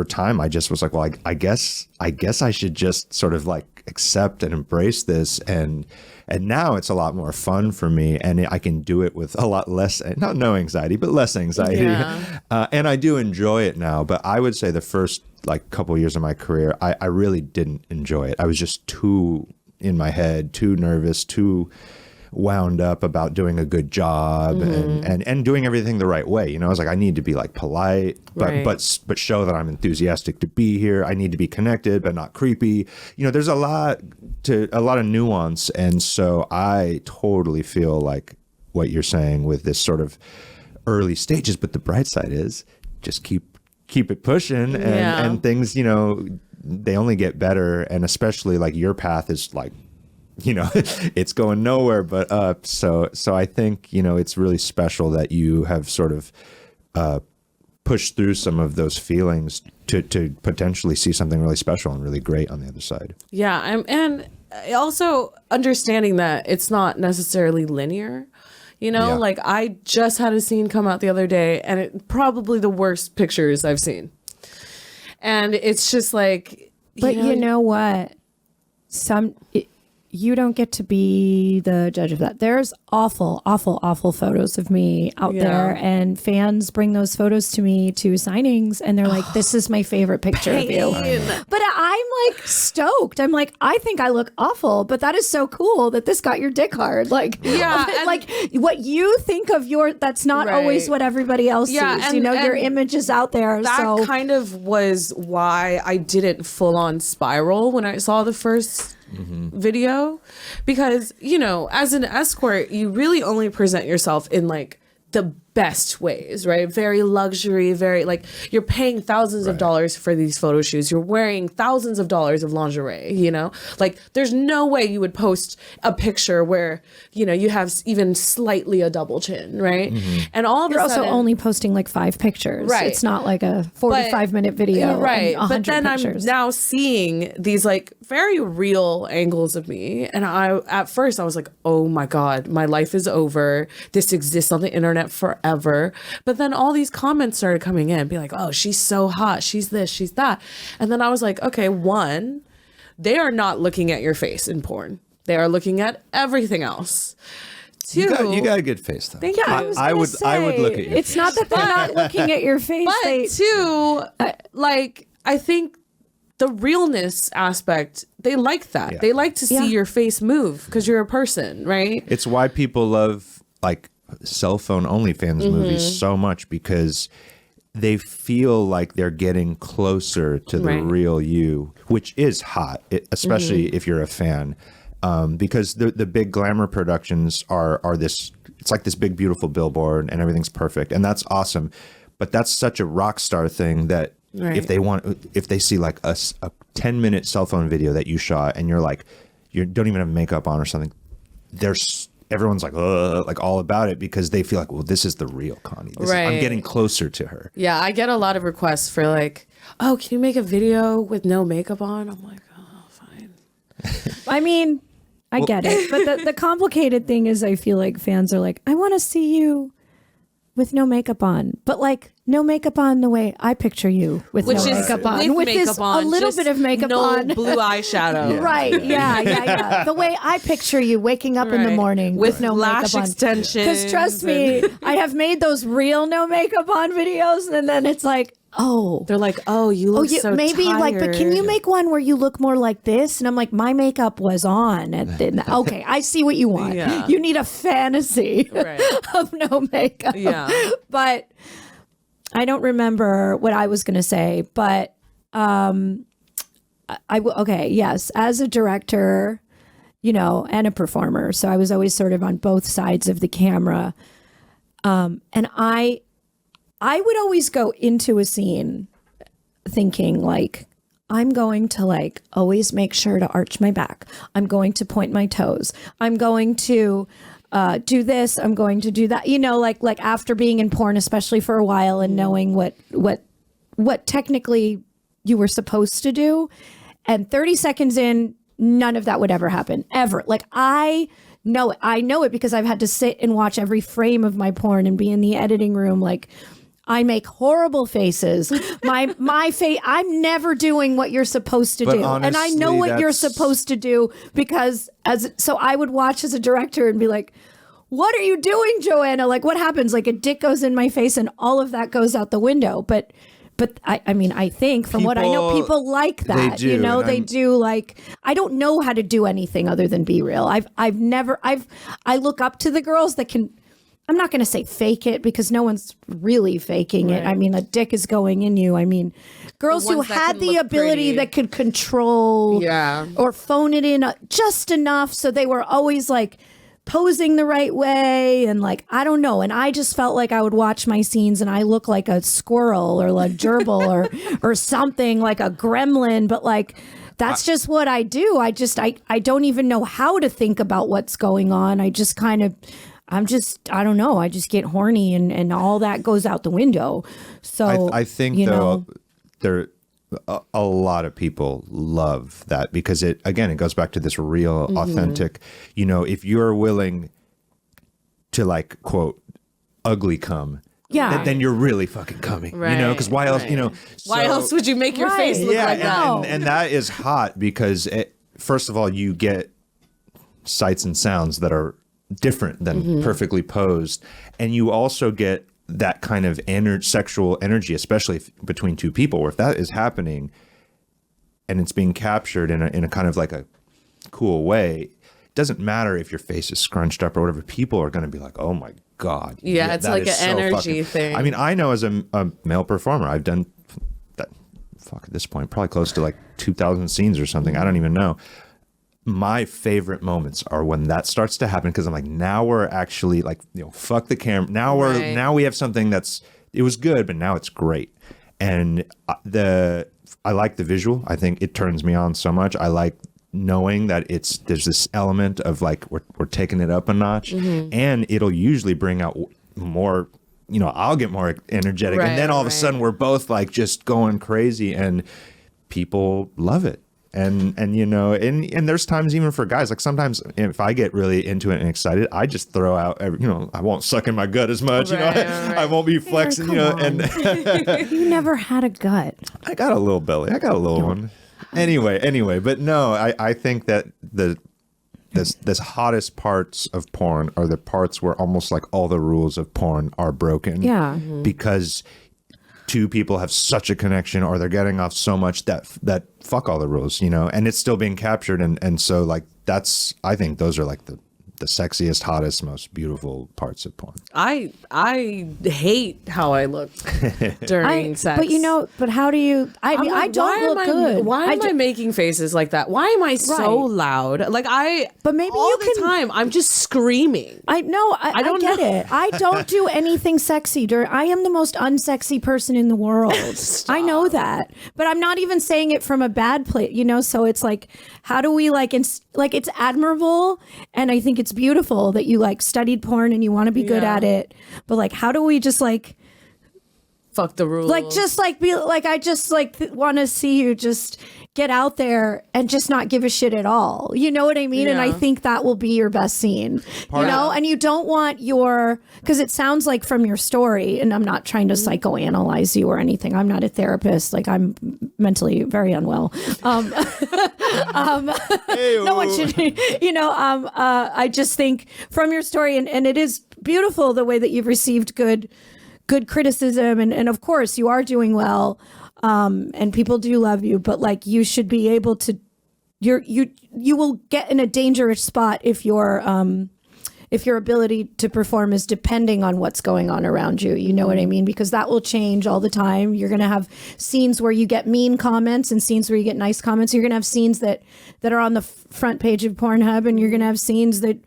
time, I just was like, well, I guess I should just sort of like accept and embrace this. And now it's a lot more fun for me, and I can do it with a lot less, not no anxiety, but less anxiety. Yeah. And I do enjoy it now. But I would say the first like couple years of my career, I really didn't enjoy it. I was just too in my head, too nervous, too wound up about doing a good job and doing everything the right way. You know, I was like, I need to be like polite, but show that I'm enthusiastic to be here. I need to be connected, but not creepy. You know, there's a lot of nuance. And so I totally feel like what you're saying with this sort of early stages, but the bright side is just keep it pushing and things, you know, they only get better. And especially like your path is like, you know, it's going nowhere but up. So I think, you know, it's really special that you have sort of pushed through some of those feelings to potentially see something really special and really great on the other side. Yeah. And also understanding that it's not necessarily linear. You know, like I just had a scene come out the other day and it probably the worst pictures I've seen. And it's just like, but you know what? you don't get to be the judge of that. There's awful, awful, awful photos of me out there, and fans bring those photos to me to signings, and they're like, "This is my favorite picture of you." But I'm like stoked. I'm like, I think I look awful, but that is so cool that this got your dick hard. Like, like what you think of that's not always what everybody else sees. And, your image is out there. That kind of was why I didn't full on spiral when I saw the first video, because as an escort you really only present yourself in like the best ways, right? Very luxury, very like you're paying thousands of dollars for these photo shoots. You're wearing thousands of dollars of lingerie, like there's no way you would post a picture where, you have even slightly a double chin, right? And all of you're a sudden, also only posting like 5 pictures. Right. It's not like a 45-minute video. Right. And 100 but then pictures. I'm now seeing these like very real angles of me. And at first I was like, oh my God, my life is over. This exists on the internet forever. But then all these comments started coming in, be like, oh, she's so hot. She's this, she's that. And then I was like, okay, one, they are not looking at your face in porn. They are looking at everything else. Two, you got a good face though. Thank you. I would look at your It's face. not that they're not looking at your face. But two, like I think the realness aspect, they like that. Yeah. They like to see your face move because you're a person, right? It's why people love like cell phone OnlyFans movies so much, because they feel like they're getting closer to the real you, which is hot, especially if you're a fan. Because the big glamour productions are this, it's like this big, beautiful billboard and everything's perfect. And that's awesome. But that's such a rock star thing that if they see like a 10-minute cell phone video that you shot and you're like, you don't even have makeup on or something, everyone's like all about it, because they feel like, well, this is the real Connie. I'm getting closer to her. Yeah, I get a lot of requests for like, oh, can you make a video with no makeup on? I'm like, oh, fine. I mean, I get it. But the complicated thing is I feel like fans are like, I want to see you with no makeup on, but like no makeup on the way I picture you with no makeup on. With makeup this, on, a little bit of makeup no on. blue eyeshadow. Right. Yeah. The way I picture you waking up in the morning with no lash makeup on. extensions. Because trust me, I have made those real no makeup on videos, and then it's like, oh, they're like, oh, you look so maybe tired. like, but can you make one where you look more like this? And I'm like, my makeup was on. Okay, I see what you want. Yeah. You need a fantasy of no makeup. Yeah. But I don't remember what I was going to say, but yes, as a director, and a performer, so I was always sort of on both sides of the camera, and I would always go into a scene thinking like, I'm going to like always make sure to arch my back. I'm going to point my toes. I'm going to do this. I'm going to do that. Like after being in porn, especially for a while, and knowing what technically you were supposed to do, and 30 seconds in, none of that would ever happen ever. Like I know it because I've had to sit and watch every frame of my porn and be in the editing room like, I make horrible faces. My face, I'm never doing what you're supposed to do. Honestly, and I know what you're supposed to do, because so I would watch as a director and be like, what are you doing, Joanna? Like, what happens? Like a dick goes in my face and all of that goes out the window. But I mean, I think from what I know, people like that. They do. Like, I don't know how to do anything other than be real. I look up to the girls that can. I'm not going to say fake it, because no one's really faking it. I mean, a dick is going in you. I mean, girls who had the ability that could control or phone it in just enough so they were always like posing the right way, and like, I don't know. And I just felt like I would watch my scenes and I look like a squirrel or like gerbil or something, like a gremlin, but like, that's just what I do. I don't even know how to think about what's going on. I just kind of, I don't know. I just get horny and all that goes out the window. So I think there a lot of people love that, because it goes back to this real, authentic, if you're willing to like, quote, ugly come, then you're really fucking coming, because why else, why else would you make your face look like that? And that is hot, because first of all, you get sights and sounds that are different than perfectly posed. And you also get that kind of sexual energy, especially between two people, where if that is happening and it's being captured in a kind of like a cool way, it doesn't matter if your face is scrunched up or whatever. People are going to be like, oh my God. Yeah, it's like an energy thing. I mean, I know as a male performer, I've done that, at this point, probably close to like 2,000 scenes or something. I don't even know. My favorite moments are when that starts to happen, because I'm like, now we're actually like, fuck the camera. Now we have something it was good, but now it's great. And I like the visual. I think it turns me on so much. I like knowing that there's this element of like we're taking it up a notch, and it'll usually bring out more. I'll get more energetic, and then all of a sudden we're both like just going crazy, and people love it. And there's times even for guys, like sometimes if I get really into it and excited, I just throw out, I won't suck in my gut as much, I won't be flexing, and you never had a gut. I got a little belly. I got a little one. Anyway, but no, I think that this hottest parts of porn are the parts where almost like all the rules of porn are broken. Yeah. Because two people have such a connection, or they're getting off so much that fuck all the rules, and it's still being captured. And so like, I think those are like the sexiest, hottest, most beautiful parts of porn. I hate how I look during sex. But how do you? I mean, I don't look good. Why am I making faces like that? Why am I so loud? Like But maybe all you the time I'm just screaming. I don't get it. I don't do anything sexy I am the most unsexy person in the world. I know that, but I'm not even saying it from a bad place. So it's like, how do we it's admirable, and I think it's beautiful that you like studied porn and you want to be good at it, but like, how do we just like fuck the rules? Like, just like be like, I just like want to see you just get out there and just not give a shit at all. You know what I mean? Yeah. And I think that will be your best scene, and you don't want because it sounds like from your story, and I'm not trying to psychoanalyze you or anything. I'm not a therapist. Like, I'm mentally very unwell. No one should, I just think from your story, and it is beautiful the way that you've received good criticism, and of course you are doing well, and people do love you, but like, you should be able to, you will get in a dangerous spot if your ability to perform is depending on what's going on around you. You know what I mean? Because that will change all the time. You're going to have scenes where you get mean comments and scenes where you get nice comments. You're going to have scenes that are on the front page of Pornhub, and you're going to have scenes that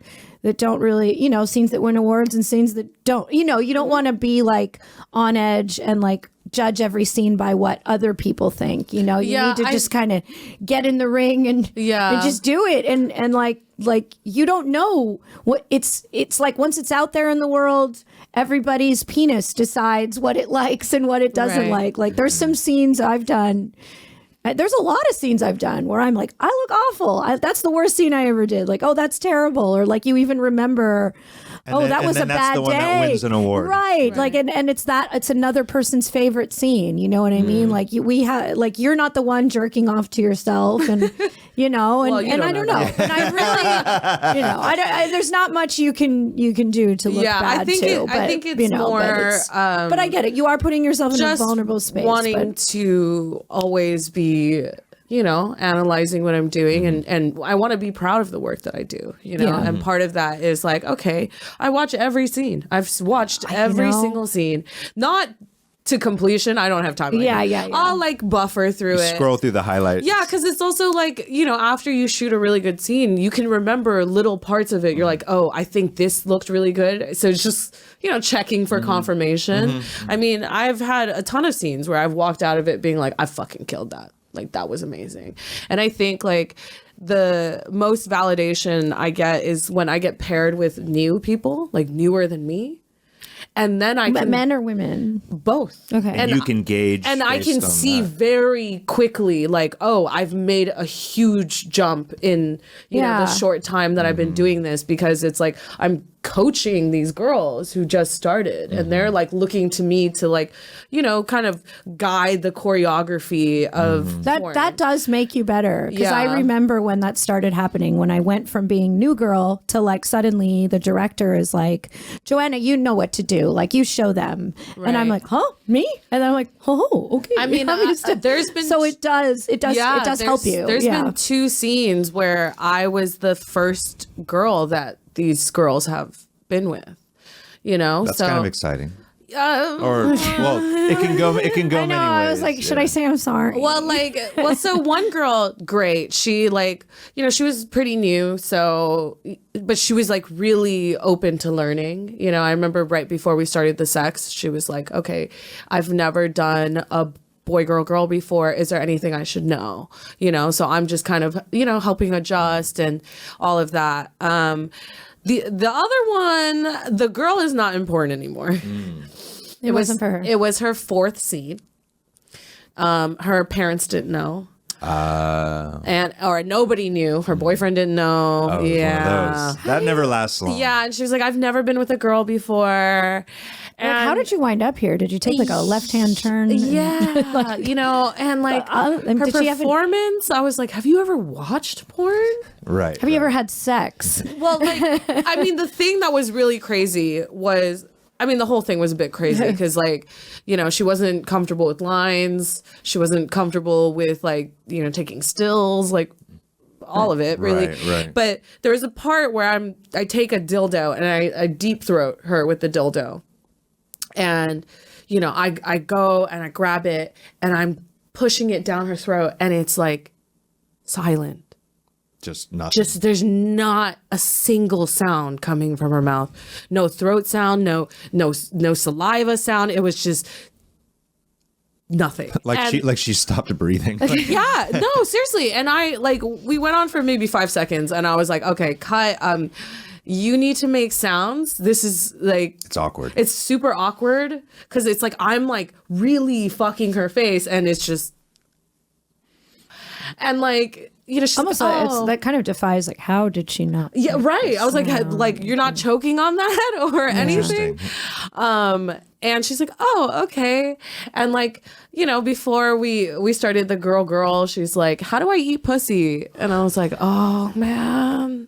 don't really, scenes that win awards and scenes that don't, you don't want to be like on edge and like judge every scene by what other people think. You need to just kind of get in the ring and just do it. And like you don't know what it's like. Once it's out there in the world, everybody's penis decides what it likes and what it doesn't like. Like, there's some scenes I've done. There's a lot of scenes I've done where I'm like, I look awful. That's the worst scene I ever did. Like, oh, that's terrible. Or like, you even remember, that was a bad day. That's the one that wins an award. Right. Like, and it's another person's favorite scene. You know what I mean? Like, you're not the one jerking off to yourself, and and I don't know. And I really, there's not much you can do to look bad I think too. I think it's more. But I get it. You are putting yourself in a vulnerable space. Wanting to always be, analyzing what I'm doing, and I want to be proud of the work that I do, and part of that is like, okay, I watch every scene. I've watched every single scene, not to completion. I don't have time. I'll like buffer through it, scroll through the highlights. Yeah, because it's also like, after you shoot a really good scene, you can remember little parts of it. You're like, oh, I think this looked really good. So it's just, checking for confirmation. I mean, I've had a ton of scenes where I've walked out of it being like, I fucking killed that. Like, that was amazing. And I think like the most validation I get is when I get paired with new people, like newer than me. And then I can, men or women? Both. Okay. And you can gauge. And I can see very quickly, like, oh, I've made a huge jump in, the short time that I've been doing this, because it's like, I'm coaching these girls who just started, and they're like looking to me to like, you know, kind of guide the choreography of porn. That does make you better, because I remember when that started happening, when I went from being new girl to like suddenly the director is like, Joanna, you know what to do, like you show them, and I'm like, huh, me? And then I'm like, oh, okay. I mean, there's been so it does help you. There's been 2 scenes where I was the first girl that these girls have been with, you know. That's so kind of exciting. Or well, it can go I know. many ways. I was like, should I say I'm sorry? well, so one girl, great. She like, you know, she was pretty new, so, but she was like really open to learning. You know, I remember right before we started the sex, she was like, okay, I've never done a boy, girl before. Is there anything I should know? You know, so I'm just kind of, you know, helping adjust and all of that. The other one, the girl is not important anymore. it wasn't for her. It was her 4th scene. Her parents didn't know. Or nobody knew. Her boyfriend didn't know. Oh, yeah. that never lasts long. Yeah, and she was like, I've never been with a girl before. Like, how did you wind up here? Did you take like a left-hand turn? Yeah, like, you know, and like her did she have performance, I was like, have you ever watched porn? Right. Have you ever had sex? Well, like, I mean, the thing that was really crazy was, I mean, the whole thing was a bit crazy because, like, you know, she wasn't comfortable with lines. She wasn't comfortable with, like, you know, taking stills, like, all of it, really. Right. But there was a part where I take a dildo and I deep throat her with the dildo. And, you know, I go and I grab it and I'm pushing it down her throat and it's like silent. Just nothing. Just there's not a single sound coming from her mouth. No throat sound, no saliva sound. It was just nothing. Like she stopped breathing. Yeah, no, seriously. And I like we went on for maybe 5 seconds and I was like, okay, cut. You need to make sounds. This is like It's awkward. It's super awkward because it's like I'm like really fucking her face and it's just and like, you know, she's Almost that kind of defies, like, how did she not? Yeah, right. I was like you're not choking on that or anything. And she's like, oh, okay. And like, you know, before we started the girl, she's like, how do I eat pussy? And I was like, oh man.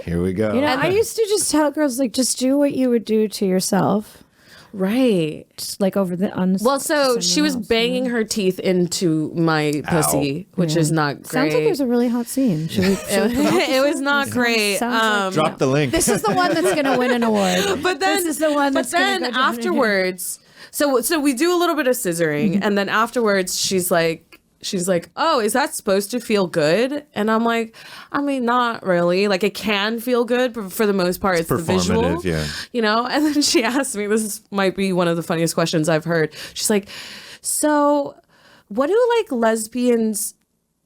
Here we go. You know, I used to just tell girls, like, just do what you would do to yourself. Right. Just like over the Well, so she was banging her teeth into my pussy, which is not great. Sounds like there's a really hot scene. Should we it was not great. Drop the link. This is the one that's going to win an award. But then, this is the one that's but then afterwards, so we do a little bit of scissoring, and then afterwards she's like, oh, is that supposed to feel good? And I'm like, I mean, not really. Like, it can feel good, but for the most part, it's the visual. Yeah. You know? And then she asked me, might be one of the funniest questions I've heard. She's like, so what do like lesbians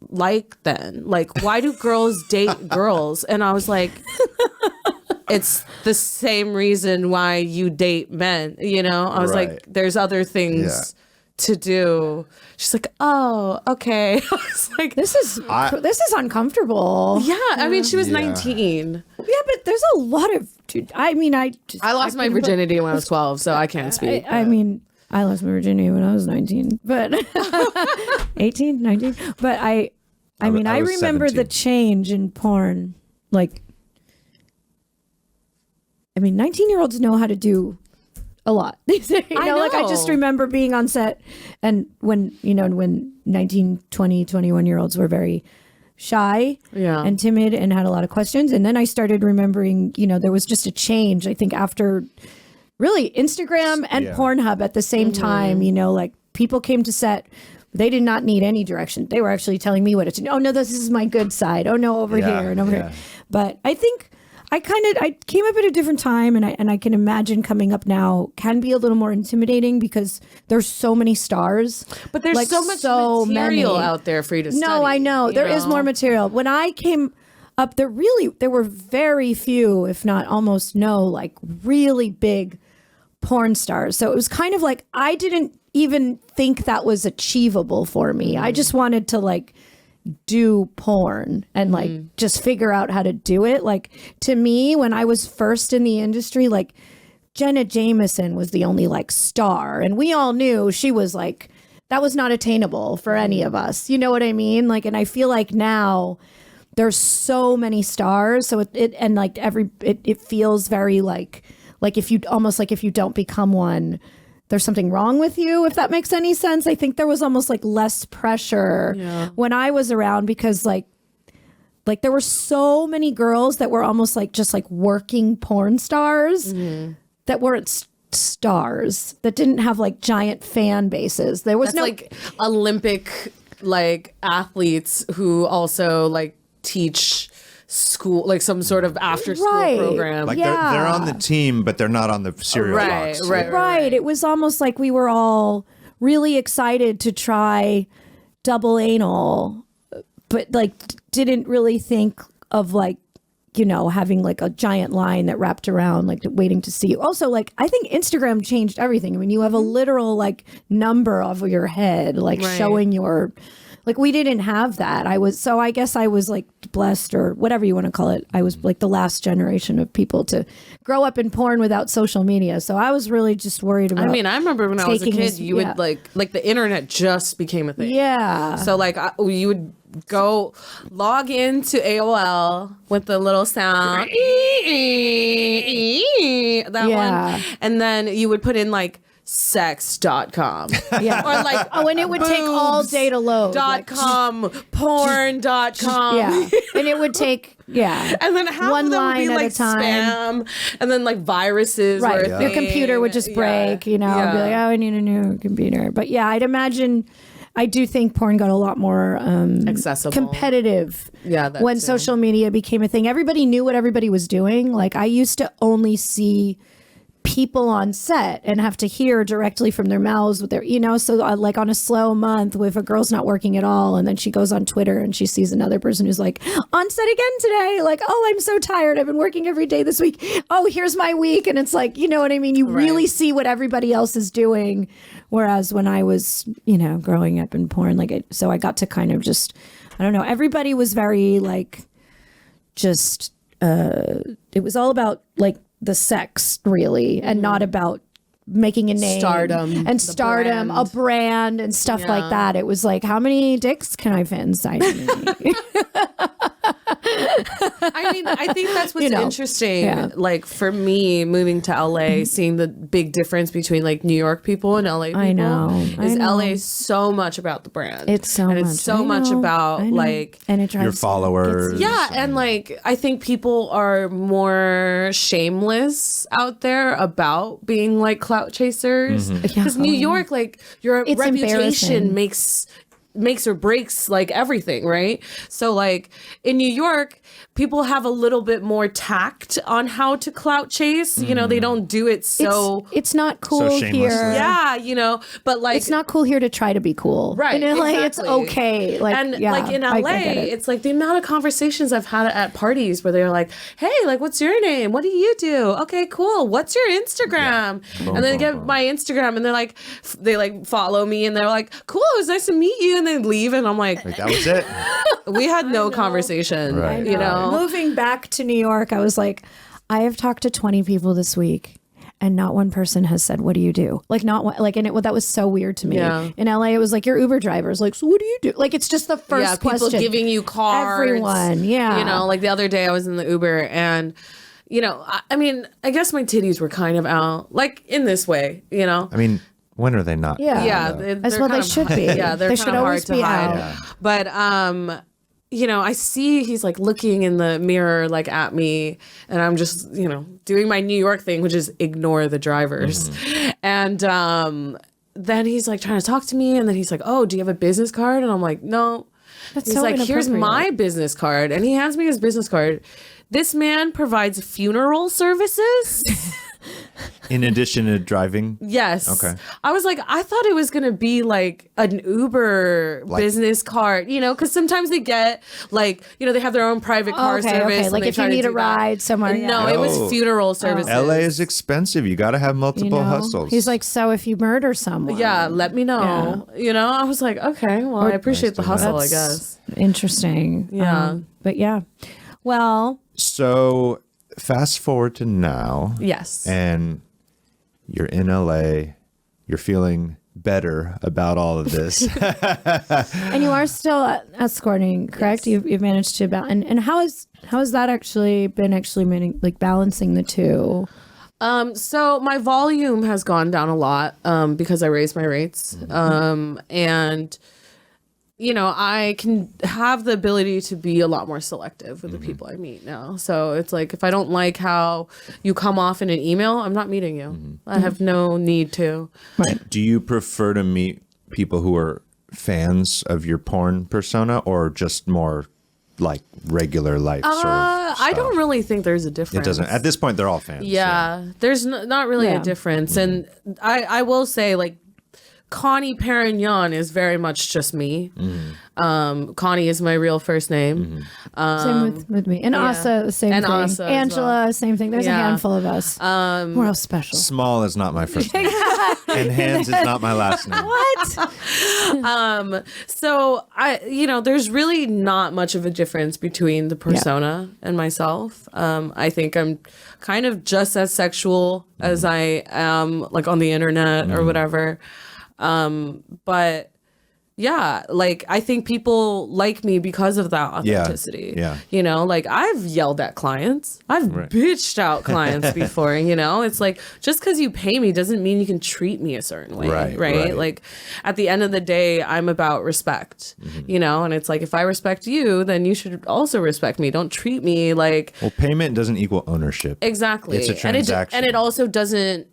like then? Like, why do girls date girls? And I was like, it's the same reason why you date men, you know? I was like, there's other things to do. She's like, oh, okay. I was like, this is uncomfortable. Yeah, I mean, she was 19. Yeah, but there's a lot of. I mean, I lost my virginity when I was 12, so I can't speak. I mean, I lost my virginity when I was 19, but 18, 19. But I mean, I remember 17. the change in porn. Like, I mean, 19-year-olds know how to do a lot. you know, like I just remember being on set and when 19, 20, 21-year-olds were very shy and timid and had a lot of questions. And then I started remembering, you know, there was just a change, I think, after really Instagram and Pornhub at the same time, you know, like people came to set. They did not need any direction. They were actually telling me what to do. Oh, no, this is my good side. Oh, no, over here and over here. But I think I came up at a different time, and I can imagine coming up now can be a little more intimidating because there's so many stars. But there's like, so much material out there for you to study. No, I know. There is more material. When I came up, there were very few, if not almost no, like really big porn stars. So it was kind of like I didn't even think that was achievable for me. I just wanted to like do porn and like just figure out how to do it. Like to me, when I was first in the industry, like Jenna Jameson was the only like star, and we all knew she was like, that was not attainable for any of us. You know what I mean? Like, and I feel like now there's so many stars. So it feels very like if you don't become one, there's something wrong with you, if that makes any sense. I think there was almost like less pressure when I was around, because like there were so many girls that were almost like just like working porn stars that weren't stars, that didn't have like giant fan bases. There was like Olympic like athletes who also like teach school, like some sort of after school program. Like they're on the team, but they're not on the cereal box. Right. It was almost like we were all really excited to try double anal, but like didn't really think of like, you know, having like a giant line that wrapped around, like waiting to see you. Also, like, I think Instagram changed everything. I mean, you have a literal like number of your head, like showing your, like, we didn't have that. I guess I was like blessed, or whatever you want to call it. I was like the last generation of people to grow up in porn without social media. So I was really just worried about. I mean, I remember when I was a kid, you would like the internet just became a thing. Yeah. So like you would go log into AOL with the little sound, that one, and then you would put in like sex.com. Yeah. Or like, and it would take all day to load. .com, porn.com. Yeah. And it would take, and then half one of them line would be at like a time. spam, and then like viruses. Right. Were a Your thing. computer would just break, you know, and be like, oh, I need a new computer. But yeah, I do think porn got a lot more accessible, competitive. Yeah, when social media became a thing, everybody knew what everybody was doing. Like I used to only see people on set and have to hear directly from their mouths with their, you know, so like on a slow month, if a girl's not working at all and then she goes on Twitter and she sees another person who's like, on set again today, like, oh, I'm so tired, I've been working every day this week, oh, here's my week. And it's like, you know what I mean, you really see what everybody else is doing, whereas when I was, you know, growing up in porn, like so I got to kind of just, I don't know, everybody was very like just it was all about like the sex really, and not about making a name, stardom, a brand and stuff like that. It was like, how many dicks can I fit inside me? I mean, I think that's what's interesting. Yeah. Like for me, moving to LA, seeing the big difference between like New York people and LA people. I know. LA is so much about the brand. It's so much. It's so much about like, and it drives your followers. And like I think people are more shameless out there about being like clout chasers, because New York, like your reputation makes or breaks like everything, right? So like in New York, people have a little bit more tact on how to clout chase. You know, they don't do it so it's not cool here. Yeah, you know, but like it's not cool here to try to be cool. Right. In LA, it's okay. Like, and like in LA, it's like the amount of conversations I've had at parties where they're like, hey, like, what's your name? What do you do? Okay, cool. What's your Instagram? Boom, and then they get my Instagram and they're like, they like follow me and they're like, cool, it was nice to meet you. And they leave and I'm like that was it. We had no conversation, you know. Moving back to New York, I was like, I have talked to 20 people this week and not one person has said, what do you do? Like not one, like, and that was so weird to me. Yeah. In LA, it was like, you're Uber drivers. Like, so what do you do? Like, it's just the first question. People giving you cards. Everyone, you know, like the other day I was in the Uber and, you know, I mean, I guess my titties were kind of out, like in this way, you know. I mean, when are they not? Yeah, as well they should be. Yeah, they're they should always be out. Yeah. But you know, I see he's like looking in the mirror like at me, and I'm just, you know, doing my New York thing, which is ignore the drivers. And then he's like trying to talk to me, and then he's like, "Oh, do you have a business card?" And I'm like, "No." He's so like, "Here's my business card," and he hands me his business card. This man provides funeral services. In addition to driving? Yes. Okay. I was like, I thought it was going to be like an Uber business card, you know, because sometimes they get like, you know, they have their own private car service. Okay. and Like they if try you to need a do that. ride somewhere. No, it was funeral services. LA is expensive. You got to have multiple hustles. He's like, so if you murder someone. Yeah, let me know. You know, I was like, okay, well, I appreciate the hustle, I guess. Interesting. Yeah. But yeah. Well. So fast forward to now. Yes. And you're in LA. You're feeling better about all of this. And you are still escorting, correct? Yes. You've managed to and how has that actually been like balancing the two? So my volume has gone down a lot because I raised my rates. And you know, I can have the ability to be a lot more selective with the people I meet now. So it's like, if I don't like how you come off in an email, I'm not meeting you. I have no need to. Right. Do you prefer to meet people who are fans of your porn persona or just more like regular life sort of stuff? I don't really think there's a difference. It doesn't. At this point, they're all fans. Yeah, there's not really a difference. And I will say, like, Connie Perignon is very much just me. Connie is my real first name. Same with me. And Asa, the same And thing. Asa as Angela, well. There's a handful of us. We're all special. Small is not my first name. And Hands is not my last name. What? So there's really not much of a difference between the persona and myself. I think I'm kind of just as sexual as I am like on the internet or whatever. But yeah, like I think people like me because of that authenticity. Yeah. You know, like I've yelled at clients. I've bitched out clients before, you know? It's like just because you pay me doesn't mean you can treat me a certain way. Right. Like at the end of the day, I'm about respect. You know, and it's like if I respect you, then you should also respect me. Don't treat me like Well, payment doesn't equal ownership. Exactly. It's a transaction. And it also doesn't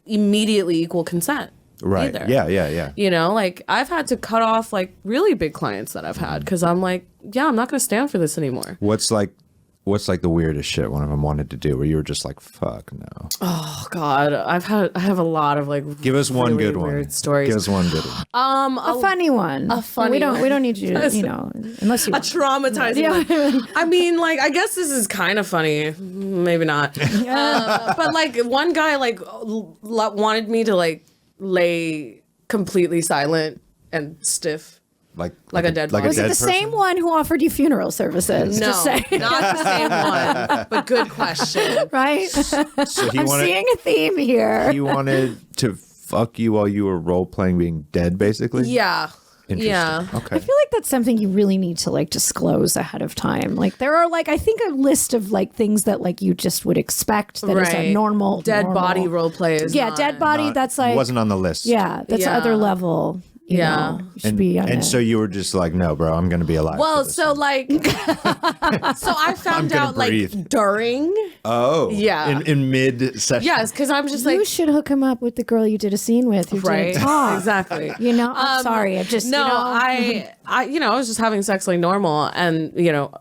immediately equal consent. Right. Either. Yeah. You know, like I've had to cut off like really big clients that I've had because I'm like, yeah, I'm not going to stand for this anymore. What's like the weirdest shit one of them wanted to do where you were just like, fuck no? Oh God, I have a lot of like. Give us one really good one. weird stories. Give us one good one. A funny one. A funny. We don't need you. You know, unless you. A traumatizing one. I mean, like, I guess this is kind of funny. Maybe not. But like, one guy like wanted me to like lay completely silent and stiff. Like a dead body. Was it the person? same one who offered you funeral services? No, Just saying. not the same one. But good question. Right? So I'm seeing a theme here. He wanted to fuck you while you were role playing being dead, basically. Yeah. Interesting. Yeah. Okay. I feel like that's something you really need to like disclose ahead of time. Like there are like I think a list of like things that like you just would expect that is a normal dead body role play is not- dead body. That's like wasn't on the list. Yeah, that's Yeah. other level. You know, you should be on and it. so you were just like, no, bro, I'm gonna be alive. Well, for this. so like, so I found gonna out like breathe. during. Yeah. in mid session. Yes, because I'm just you like. should hook him up with the girl you did a scene with. Who Right. didn't talk. Exactly. You know, I'm sorry. I just No, you know, I I was just having sex like normal and,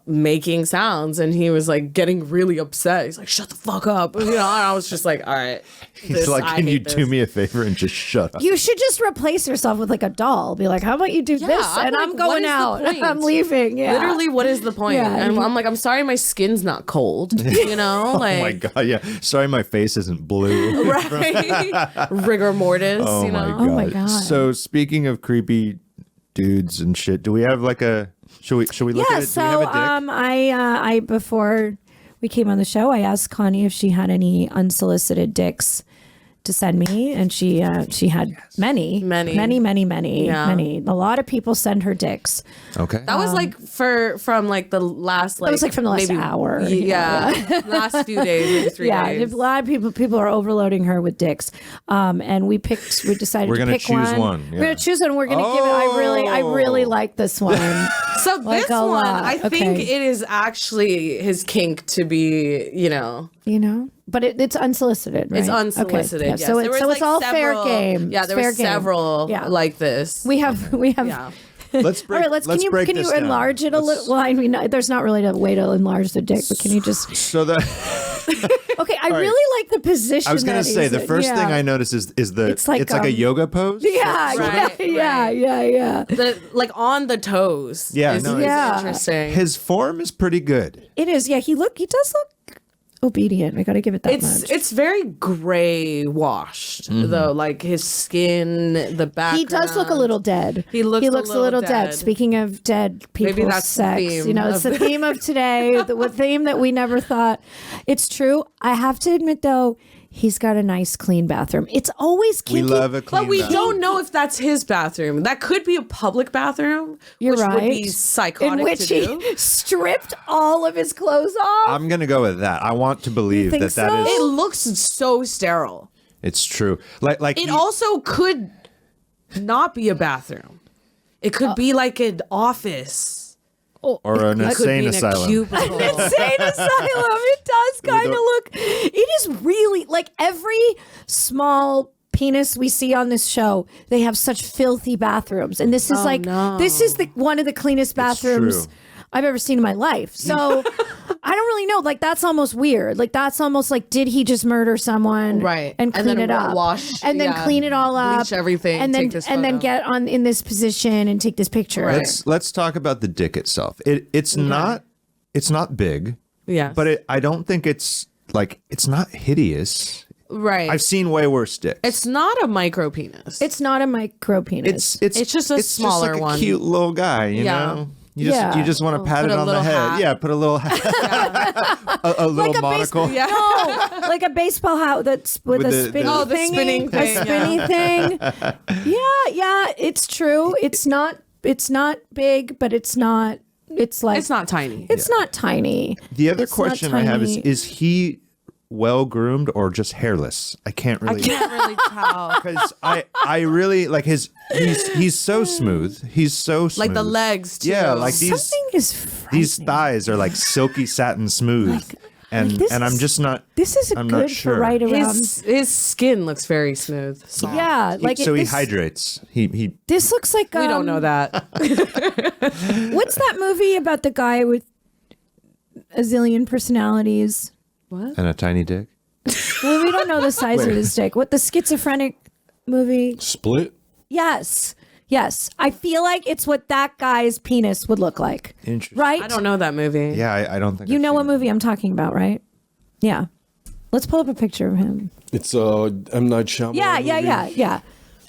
making sounds. And he was like getting really upset. He's like, shut the fuck up. And I was just like, all right. He's like, can you do me a favor and just shut up? you should just replace yourself with like a doll. Be like, how about you do this? I'm And like, I'm what going is the out. point? I'm leaving. Yeah. Literally, what is the point? Yeah. And I'm like, I'm sorry my skin's not cold. Like, Oh my god, yeah. Sorry, my face isn't blue. right? Rigor mortis, Oh my god. Oh my God. So speaking of creepy dudes and shit, do we have like a? Should we look Yeah. at it? So Do we have a dick? I before we came on the show, I asked Connie if she had any unsolicited dicks to send me, and she had many. Yeah. A lot of people send her dicks. Okay. That was like from like the last like That was like from the last maybe- hour. Yeah, last few days, maybe 3 Yeah, days. a lot of people are overloading her with dicks, and we decided We're to gonna pick choose one. one, We're gonna yeah. choose one. We're gonna give it. I really like this one. So Like this a one, lot. I think Okay. it is actually his kink to be, But it's unsolicited. Right? it's unsolicited. Okay. Yeah. Yes. So, There it's, was, so it's like, all several- fair game. Yeah, It's there fair were game. several Yeah. like this. We have. Yeah. Let's break. All right, let's break can this you down. enlarge it a little? Well, I mean, there's not really a way to enlarge the dick, but can you just? So that Okay, I really like the position. I was gonna that say he's the in. first Yeah. thing I noticed is it's like a yoga pose. Yeah, Right, yeah. The like on the toes. Yeah, is, no, is Yeah. interesting. His form is pretty good. It is. Yeah, he does look obedient. I got to give it that much. It's very gray washed Mm-hmm. though, like his skin, the background. He does look a little dead. He looks a little dead. Speaking of dead people's Maybe that's the sex, theme it's of the theme of today, the theme that we never thought. It's true. I have to admit, though, he's got a nice, clean bathroom. It's always kinky. We love a clean But we bathroom. don't know if that's his bathroom. That could be a public bathroom, You're which right. would be psychotic in which to he do. stripped all of his clothes off. I'm gonna go with that. I want to believe think that so? is. It looks so sterile. It's true. Like It also could not be a bathroom. It could be like an office. or an It could be insane in a asylum. cubicle. Insane asylum. It does kind of look. It is really like every small penis we see on this show. They have such filthy bathrooms, and this is this is one of the cleanest bathrooms true. I've ever seen in my life. So I don't really know. Like that's almost weird. Like that's almost like did he just murder someone, Right. And And clean then it up, wash- and then yeah, clean it all up, bleach everything, and then take this and then photo. get on in this position and take this picture. Right. Let's talk about the dick itself. It's not big. Yes. But I don't think it's not hideous. Right. I've seen way worse dicks. It's not a micro penis. It's not a micro penis. it's just a smaller like one. a cute little guy, you Yeah. know. You just want to pat Put it a on the little head. hat. Yeah, put a little hat. a little monocle. yeah. No, like a baseball hat that's with a the- spinny Oh, the thingy, spinning thing, a spinny thing. Yeah, it's true. It's not big, but it's not. It's like It's not tiny. It's not tiny. The other It's not question I have tiny. is he well groomed or just hairless? I can't I really can't really tell. because I really like he's so smooth. He's so smooth. Like the legs too. Yeah, like these Something is frightening. these thighs are like silky satin smooth. And this I'm is- just not This is I'm not good sure. for right around. his skin looks very smooth. Soft. Yeah, like so he this, hydrates. He This looks like We don't know that. What's that movie about the guy with a zillion personalities? and a tiny dick. Well, we don't know the size of his dick. What the schizophrenic movie? Split? Yes. I feel like it's what that guy's penis would look like. Interesting. Right? I don't know that movie. Yeah, I don't think You I've know seen what it. movie I'm talking about, right? Yeah. Let's pull up a picture of him. It's M. Night Shyamalan. Yeah.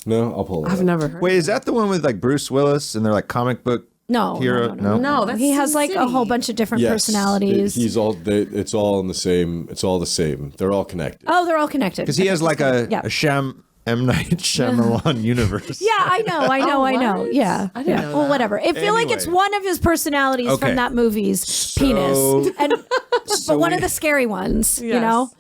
No, I'll pull it I've up. never heard. Wait, is that the one with like Bruce Willis and they're like comic book No. hero? No, that's He has Sin like a City. whole bunch of different Yes, personalities. It's all in the same. It's all the same. They're all connected. Oh, they're all connected. Because he has like a M. Night Shyamalan universe. Yeah, I know. what? Yeah. I didn't know Well, that. whatever. It feel like it's Anyway. one of his personalities Okay. from that movie's penis. And but one of the scary ones, you Yes. know?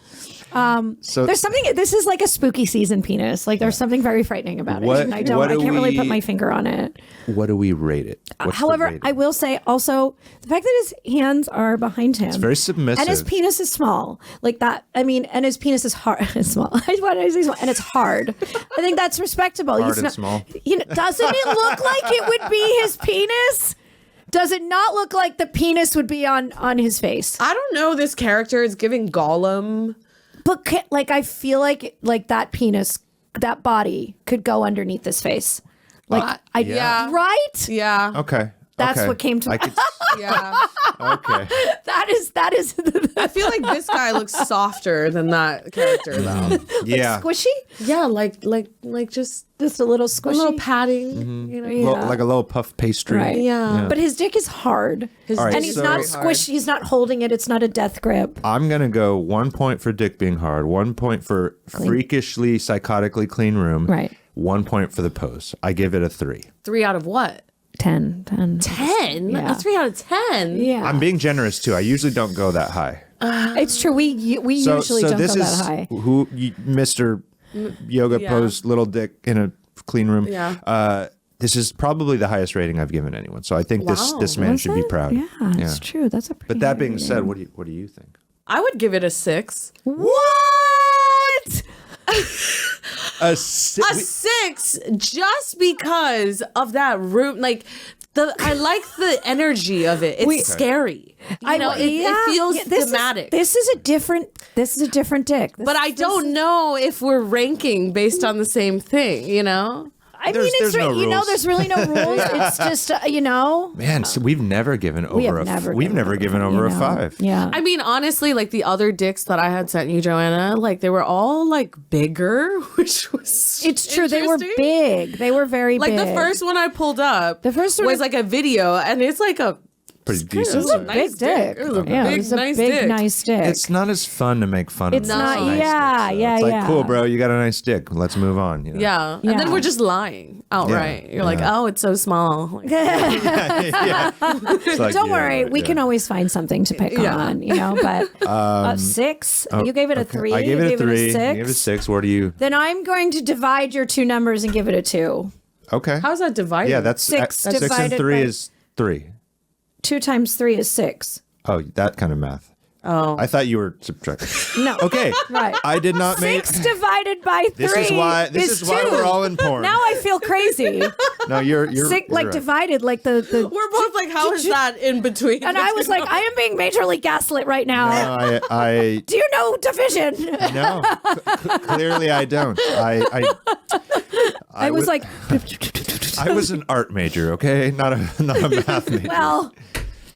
So There's something. This is like a spooky season penis. Like there's something very frightening about What- it. And I what do can't really put we- my finger on it. what do we rate it? What's the However, rating? I will say also the fact that his hands are behind him. It's very submissive. And his penis is small. Like that. I mean, and his penis is hard. It's small. Why did I say small? And it's hard. I think that's respectable. Hard He's and not, small. You know, doesn't it look like it would be his penis? Does it not look like the penis would be on his face? I don't know. This character is giving Gollum. But like I feel like that penis, that body could go underneath this face. Like yeah. right? Yeah. Okay. That's okay. what came to I could, Yeah. okay. That is I feel like this guy looks softer than that character though. Yeah. squishy. Yeah, like just Just a little a squishy. little padding. You know. Well, like a little puff pastry. Right. Yeah. But his dick is hard. His All right, And dick he's is not very hard. squishy. He's not holding it. It's not a death grip. I'm gonna go 1 point for dick being hard, 1 point for freakishly, psychotically clean room, Right. 1 point for the pose. I give it a 3. 3 out of what? 10. 10? Yeah. A 3 out of 10? Yeah. I'm being generous too. I usually don't go that high. It's true. We usually don't this go is that high. who Mr. Yoga Yeah. pose, little dick in a clean room. Yeah. This is probably the highest rating I've given anyone. So I think this man should be proud. Yeah, it's true. That's a pretty But that high being rating. said, what do you think? I would give it a 6. What? A A 6 just because of that room. Like, I like the energy of it. It's scary. It feels thematic. This is a different dick. But I don't know if we're ranking based on the same thing, you know? There's no rules. There's really no rules. It's just, Man, so we've never given over a 5. Yeah. I mean, honestly, like the other dicks that I had sent you, Joanna, like they were all like bigger, which was It's true. They were big. They were very big. Like the first one I pulled up was like a video, and it's like a pretty decent. It was a nice dick. It was a big, nice dick. It's not as fun to make fun of. It's not. Nice Yeah, dick, so yeah, It's like, yeah. cool, bro. You got a nice dick. Let's move on. You know? Yeah. And then we're just lying outright. You're like, oh, it's so small. Like, It's like, Don't worry, we can always find something to pick on, But 6, you gave it a 3. I gave it a 3. You You gave it a 6. Where do you? Then I'm going to divide your two numbers and give it a 2. Okay. how's that divided? Yeah, that's 6 6 and divided 3 by- is 3. 2 times 3 is 6. Oh, that kind of math. Oh. I thought you were subtracting. No. Okay. Right. I did not make. 6 divided by 3 This is why is we're all in porn. Now I feel crazy. No, you're Six, you're like right. divided, like the. We're both like, how is that in between? And I was like, I am being majorly gaslit right now. No, I Do you know division? no. Clearly, I don't. I was like, I was an art major, okay, not a math major. well,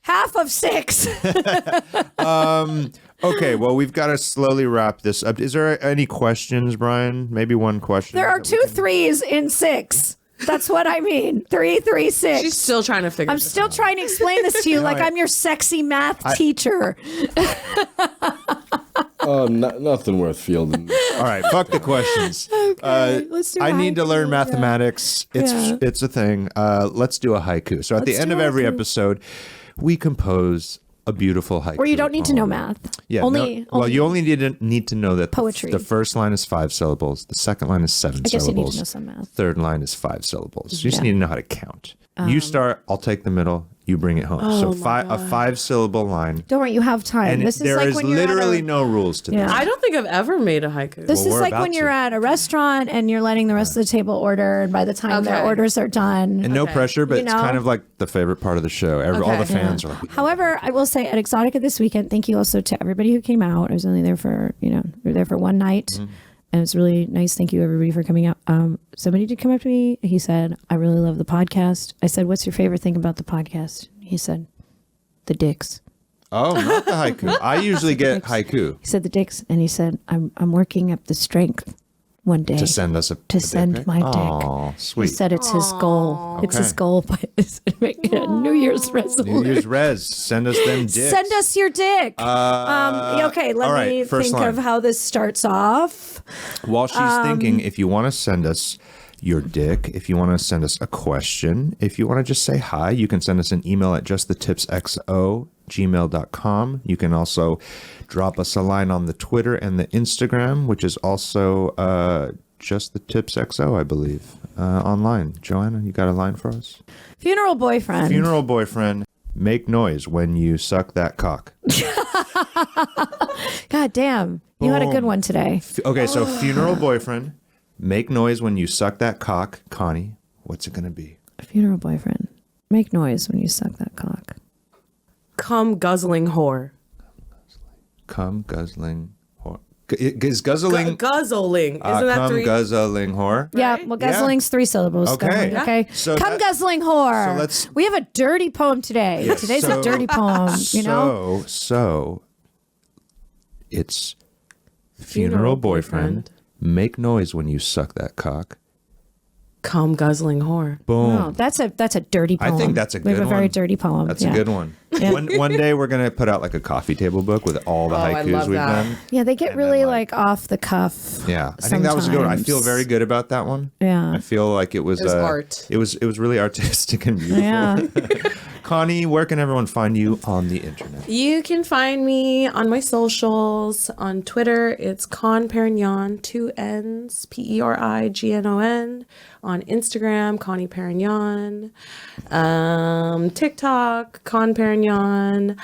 half of 6. Okay, well, we've got to slowly wrap this up. Is there any questions, Brian? Maybe one question. There are 2 3s in 6. That's what I mean. 3, 3, 6. She's still trying to figure I'm this still out. trying to explain this to you like I'm your sexy math teacher. Oh, nothing worth fielding. All right, fuck the questions. Let's do I need to haiku, learn yeah. mathematics. It's a thing. Let's do a haiku. So at the Let's end do of a every haiku. episode, we compose a beautiful haiku. Where you don't need to know poem. math. Yeah. Only you only need to know that Poetry. The first line is 5 syllables. The second line is 7 I guess you syllables. need to know some math. Third line is 5 syllables. You just Yeah. need to know how to count. You start. I'll take the middle. You bring it home. So a 5-syllable line. Don't worry, you have time. And This is there like is when you're literally at a, no rules to Yeah. this. I don't think I've ever made a haiku. This Well, is we're like about when you're to. at a restaurant and you're letting the rest of the table order, and by the time their Okay. orders are done. And no pressure, but You it's know? kind of like the favorite part of the show. All Okay. the fans are like, However, I will say at Exotica this weekend, thank you also to everybody who came out. I was only there for, we were there for one night. Mm-hmm. And it's really nice. Thank you everybody for coming out. Somebody did come up to me. He said, I really love the podcast. I said, what's your favorite thing about the podcast? He said, the dicks. oh, not the haiku. I usually get haiku He said the dicks. And he said, I'm working up the strength one day to send us a send my dick. Oh, He sweet. said it's his goal. It's his Okay. goal by making a New Year's resolution. New Year's res. Send us them dicks. Send us your dick. Okay, let all right, me first think line. of how this starts off. While she's thinking, if you want to send us your dick, if you want to send us a question, if you want to just say hi, you can send us an email at justthetipsxo@gmail.com. You can also drop us a line on the Twitter and the Instagram, which is also justthetipsxo, I believe, online. Joanna, you got a line for us? Funeral boyfriend. Funeral boyfriend, make noise when you suck that cock. God damn. You had a good one today. Okay, so funeral boyfriend, make noise when you suck that cock. Connie, what's it going to be? Funeral boyfriend. Make noise when you suck that cock. Come guzzling whore. Come guzzling whore. Is guzzling? Guzzling. Isn't that come 3? guzzling whore. Yeah, well, guzzling's 3 syllables. Okay. Go on, Yeah. Okay. So Come that- guzzling whore. so let's- We have a dirty poem today. Yes, Today's so- a dirty poem, you know? So it's funeral boyfriend. Make noise when you suck that cock. Come guzzling whore. Boom. No, that's a dirty I poem. think that's a We good have a very one. dirty poem. That's yeah. a good one. One day we're gonna put out like a coffee table book with all the Oh, I haikus love we've that. done. Yeah, they get And really then, like off the cuff. Yeah, I think that was a good one. I feel sometimes. very good about that one. Yeah. I feel like it was art. It was really artistic and beautiful. Yeah. Connie, where can everyone find you on the internet? You can find me on my socials. On Twitter, it's Con Perignon, 2 N's, Perignon. On Instagram, Connie Perignon. TikTok, Con Perignon.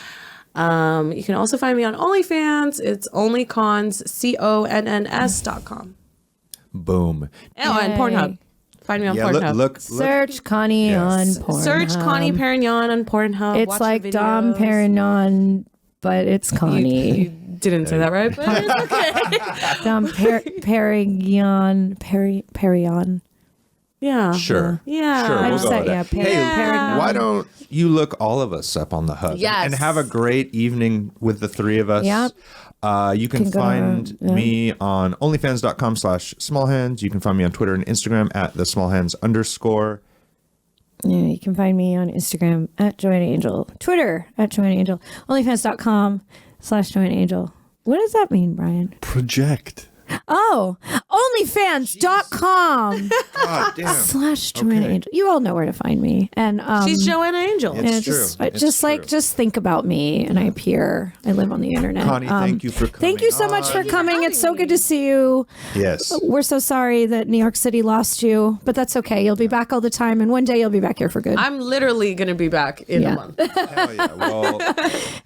You can also find me on OnlyFans. It's onlycons, CONNS.com. Boom. Oh, and Pornhub. Find me on Yeah, Pornhub. look. Search Connie on Pornhub. Search Connie Perignon on Pornhub. It's watch like the Dom videos. Perignon, but it's Connie. You didn't say that right, but it's okay. Dom Perignon. Perignon. Yeah. Sure. Yeah. Sure. I We'll just go said, with that. yeah, Hey, Perignon. why don't you look all of us up on the hub Yes. and have a great evening with the three of us? Yep. You can Can go find to, yeah. me on onlyfans.com/smallhands. You can find me on Twitter and Instagram at the smallhands_. Yeah, you can find me on Instagram at Joanna Angel, Twitter at Joanna Angel, onlyfans.com/Joanna Angel. What does that mean, Brian? Project. Oh, onlyfans.com God damn. /Joanna Angel. You all know where to find me. And She's Joanna Angel. It's yeah, true. just just think about me, and I appear. I live on the internet. Connie, thank you for coming. Thank you so much for coming. It's so good to see you. Yes. We're so sorry that New York City lost you, but that's okay. You'll be back all the time, and one day you'll be back here for good. I'm literally going to be back in a month. Hell yeah. Well,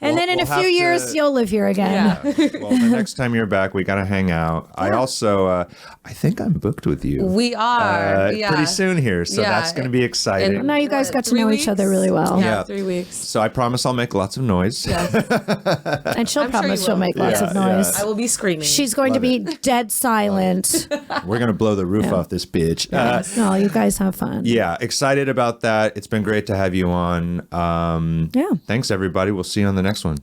and then in a few years, you'll live here again. Yeah. well, the next time you're back, we got to hang out. I also, I think I'm booked with you. We are. Pretty soon here, so Yeah. that's going to be exciting. And Now you guys got to 3 know each other really well. Yeah, Yeah. 3 weeks. So I promise I'll make lots of noise. And she'll I'm sure promise you she'll will. make lots Yeah, of noise. I will be screaming. She's going to be dead silent. We're going to blow the roof off this bitch. No, you guys have fun. Yeah, excited about that. It's been great to have you on. Yeah. Thanks, everybody. We'll see you on the next one.